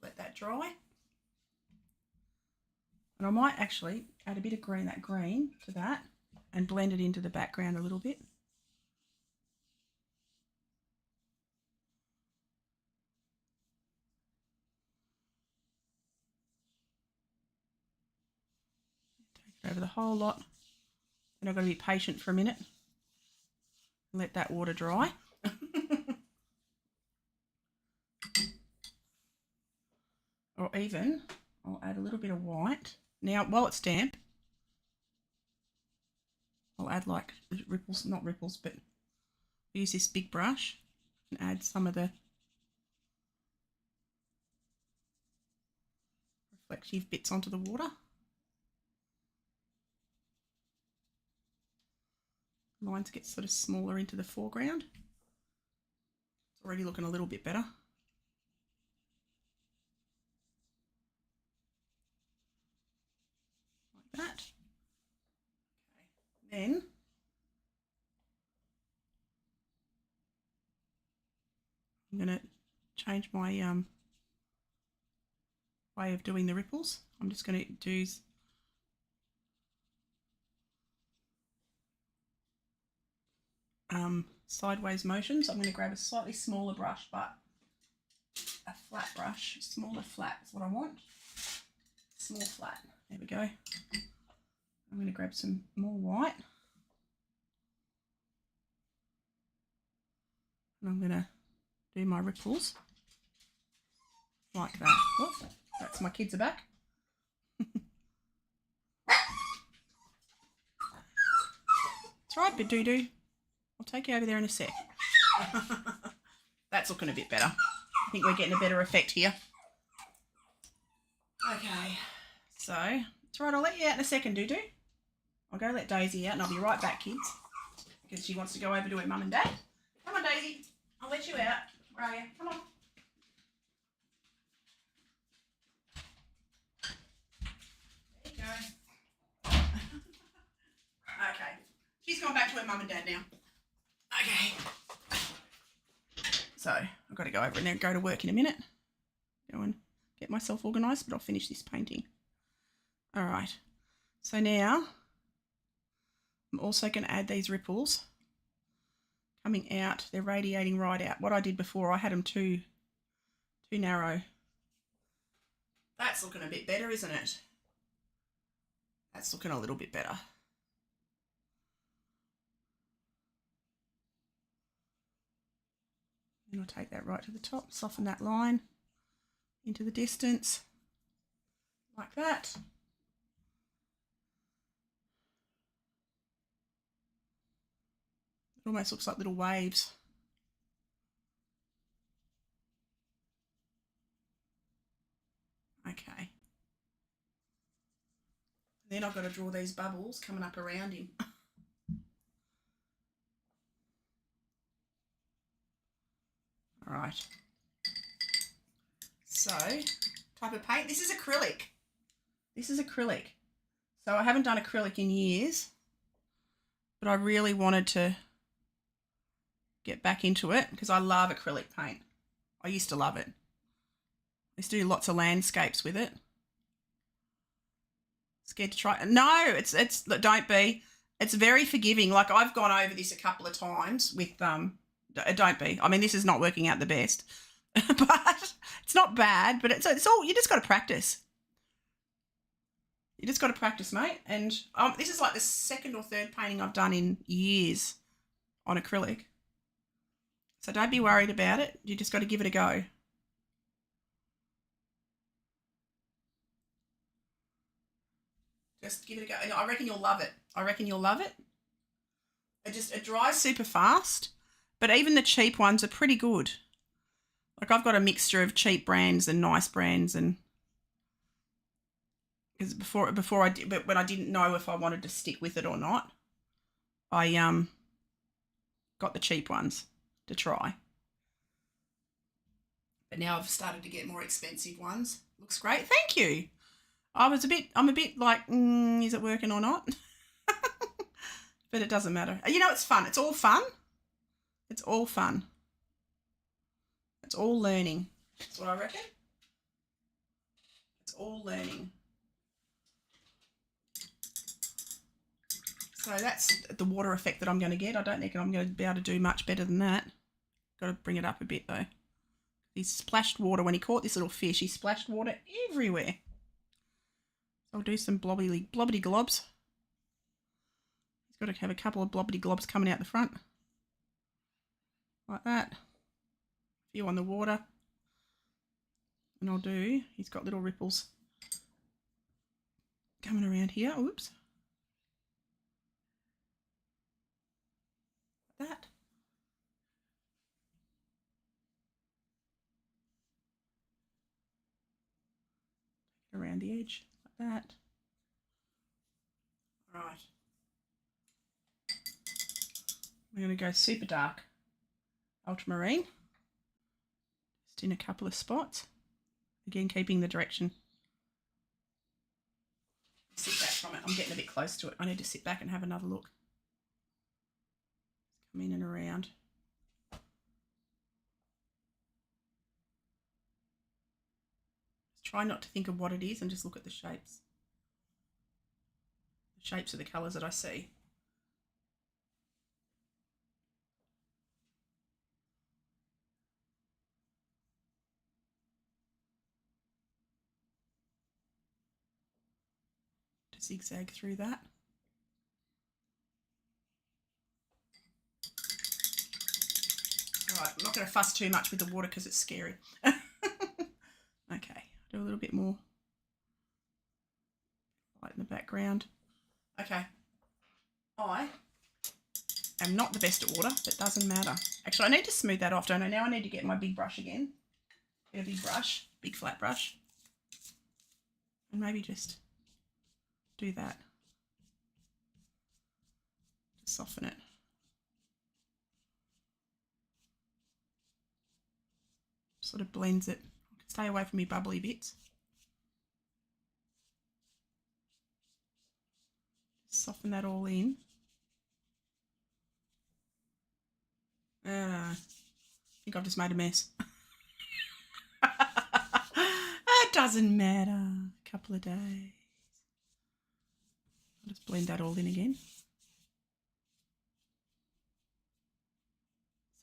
Speaker 1: Let that dry. And I might actually add a bit of green, that green to that, and blend it into the background a little bit. Take it over the whole lot. Then I've got to be patient for a minute. Let that water dry. Or even, I'll add a little bit of white. Now, while it's damp, I'll add like ripples, not ripples, but use this big brush and add some of the reflective bits onto the water. Lines get sort of smaller into the foreground. It's already looking a little bit better. Like that. Okay. Then I'm going to change my way of doing the ripples. I'm just going to do sideways motions. I'm going to grab a slightly smaller brush, but a flat brush. Smaller flat is what I want. Small flat. There we go. I'm going to grab some more white. And I'm going to do my ripples like that. Oh, that's my kids are back. It's right, but doo-doo. I'll take you over there in a sec. That's looking a bit better. I think we're getting a better effect here. Okay, So, it's right, I'll let you out in a second, Doo. I'll go let Daisy out and I'll be right back, kids. Because she wants to go over to her mum and dad. Come on, Daisy. I'll let you out. Where are you? Come on. There you go. Okay. She's gone back to her mum and dad now. Okay. So, I've got to go over and then go to work in a minute. Go and get myself organised, but I'll finish this painting. All right. So now, I'm also going to add these ripples coming out. They're radiating right out. What I did before, I had them too narrow. That's looking a bit better, isn't it? That's looking a little bit better. And I'll take that right to the top, soften that line into the distance, like that. It almost looks like little waves. Okay. Then I've got to draw these bubbles coming up around him. All right. So, type of paint. This is acrylic. This is acrylic. So I haven't done acrylic in years, but I really wanted to get back into it because I love acrylic paint. I used to love it. I used to do lots of landscapes with it. Scared to try? No, it's don't be. It's very forgiving. Like I've gone over this a couple of times with don't be. I mean, this is not working out the best, but it's not bad. But it's all, you just got to practice. You just got to practice, mate. And this is like the second or third painting I've done in years on acrylic. So don't be worried about it. You just got to give it a go. Just give it a go. And I reckon you'll love it. I reckon you'll love it. It dries super fast, but even the cheap ones are pretty good. Like I've got a mixture of cheap brands and nice brands, and because before I did, but when I didn't know if I wanted to stick with it or not, I got the cheap ones to try. But now I've started to get more expensive ones. Looks great. Thank you. I'm a bit like, is it working or not? But it doesn't matter. You know, it's fun. It's all fun. It's all fun. It's all learning. That's what I reckon. It's all learning. So that's the water effect that I'm going to get. I don't think I'm going to be able to do much better than that. Got to bring it up a bit though. He splashed water when he caught this little fish. He splashed water everywhere. I'll do some blobbity globs. He's got to have a couple of blobbity globs coming out the front. Like that. A few on the water. And he's got little ripples coming around here. Oops. Like that. Around the edge. That. Right. We're going to go super dark ultramarine. Just in a couple of spots. Again, keeping the direction. Sit back from it. I'm getting a bit close to it. I need to sit back and have another look. Come in and around. Try not to think of what it is and just look at the shapes. The shapes of the colours that I see. To zigzag through that. All right, I'm not going to fuss too much with the water because it's scary. Okay. Do a little bit more light in the background. Okay. I am not the best at water, but it doesn't matter. Actually, I need to smooth that off, don't I? Now I need to get my big brush again. Get a big brush, big flat brush. And maybe just do that. Just soften it. Sort of blends it. Stay away from me bubbly bits. Soften that all in. I think I've just made a mess. It doesn't matter. A couple of days. I'll just blend that all in again.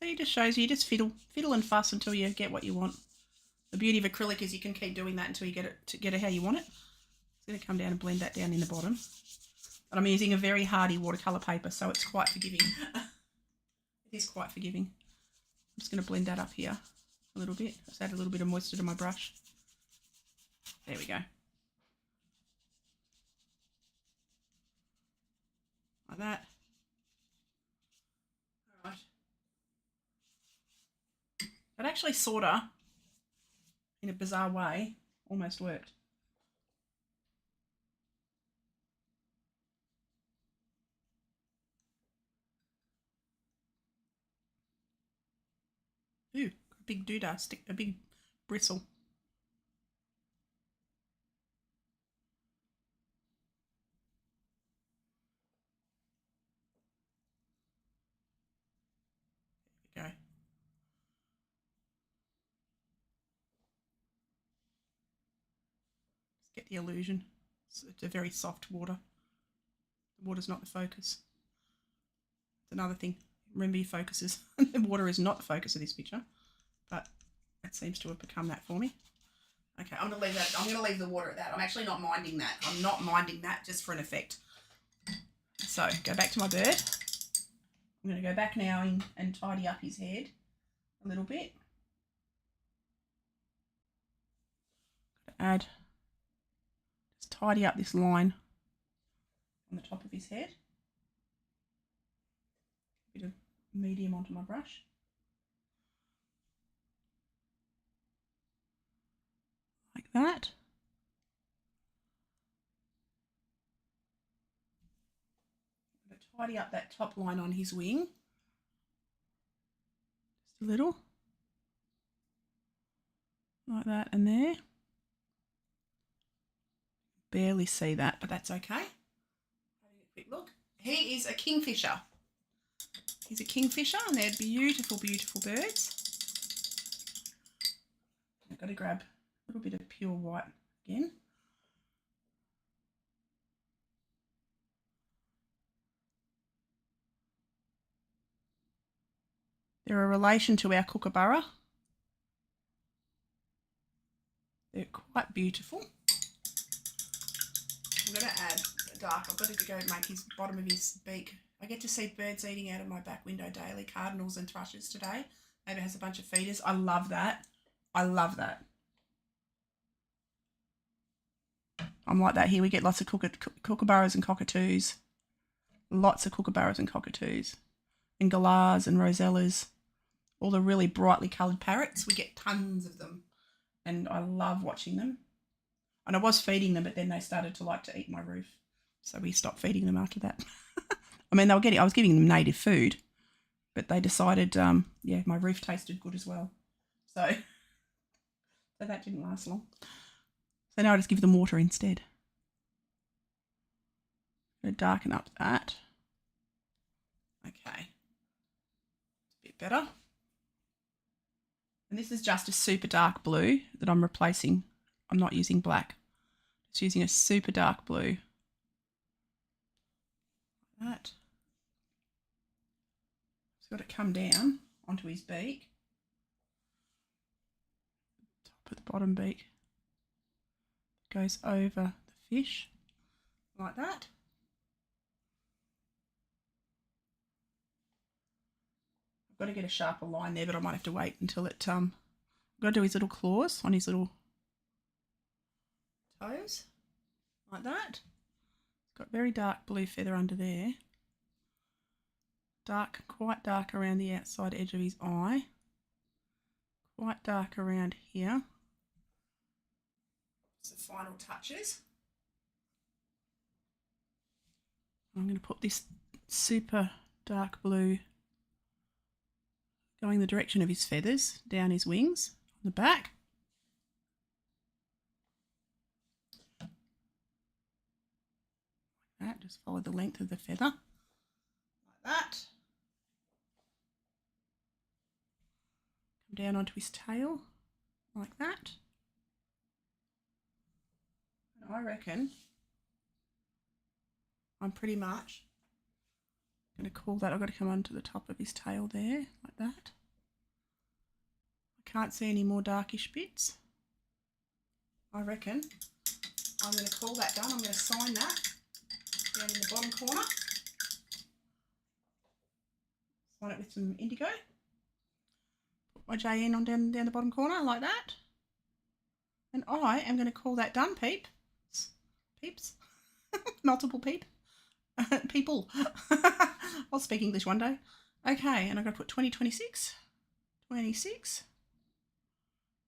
Speaker 1: So it just shows you just fiddle and fuss until you get what you want. The beauty of acrylic is you can keep doing that until you get it how you want it. It's going to come down and blend that down in the bottom. But I'm using a very hardy watercolour paper, so it's quite forgiving. It is quite forgiving. I'm just going to blend that up here a little bit. Just add a little bit of moisture to my brush. There we go. Like that. All right. That actually sort of, in a bizarre way, almost worked. Ooh, a big doodah stick, a big bristle. There we go. Just get the illusion. It's a very soft water. The water's not the focus. It's another thing. Remember your focuses. The water is not the focus of this picture, but it seems to have become that for me. Okay, I'm going to leave that. I'm going to leave the water at that. I'm actually not minding that. I'm not minding that just for an effect. So go back to my bird. I'm going to go back now and tidy up his head a little bit. Add, just tidy up this line on the top of his head. A bit of medium onto my brush. Like that. I'm going to tidy up that top line on his wing. Just a little. Like that and there. Barely see that, but that's okay. Having a quick look. He is a kingfisher. He's a kingfisher and they're beautiful, beautiful birds. I've got to grab a little bit of pure white again. They're a relation to our kookaburra. They're quite beautiful. I'm going to add a dark. I've got to go make his bottom of his beak. I get to see birds eating out of my back window daily, cardinals and thrushes today. Maybe it has a bunch of feeders. I love that. I love that. I'm like that here. We get lots of kookaburras and cockatoos. Lots of kookaburras and cockatoos. And galahs and rosellas. All the really brightly coloured parrots. We get tons of them. And I love watching them. And I was feeding them, but then they started to like to eat my roof. So we stopped feeding them after that. I mean, I was giving them native food, but they decided, yeah, my roof tasted good as well. So that didn't last long. So now I just give them water instead. I'm going to darken up that. Okay. A bit better. And this is just a super dark blue that I'm replacing. I'm not using black. Just using a super dark blue. Like that. It's got to come down onto his beak. Top of the bottom beak. Goes over the fish. Like that. I've got to get a sharper line there, but I might have to wait until it, I've got to do his little claws on his little toes. Like that. It's got very dark blue feather under there. Dark, quite dark around the outside edge of his eye. Quite dark around here. Just the final touches. I'm going to put this super dark blue going the direction of his feathers, down his wings, on the back. Like that, just follow the length of the feather, like that. Come down onto his tail, like that. And I reckon I'm pretty much going to call that. I've got to come onto the top of his tail there, like that. I can't see any more darkish bits. I reckon I'm going to call that done. I'm going to sign that down in the bottom corner. Sign it with some indigo. Put my JN on down the bottom corner, like that. And I am going to call that done, peeps. Multiple people. I'll speak English one day. Okay, and I'm going to put 2026, 26,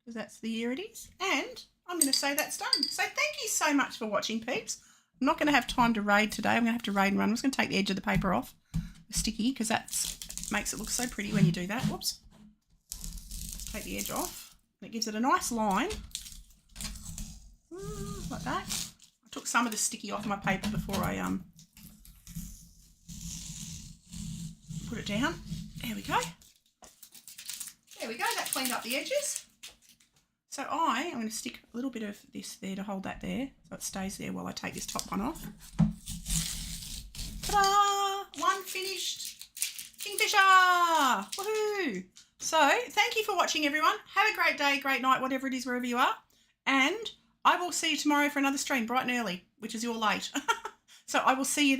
Speaker 1: because that's the year it is. And I'm going to say that's done. So thank you so much for watching, peeps. I'm not going to have time to raid today. I'm going to have to raid and run. I'm just going to take the edge of the paper off, the sticky, because that makes it look so pretty when you do that. Whoops. Take the edge off. And it gives it a nice line, like that. I took some of the sticky off my paper before I put it down. There we go. There we go. That cleaned up the edges. So I am going to stick a little bit of this there to hold that there, so it stays there while I take this top one off. Ta-da! One finished kingfisher! Woohoo! So thank you for watching, everyone. Have a great day, great night, whatever it is, wherever you are. And I will see you tomorrow for another stream, bright and early, which is your late. So I will see you then.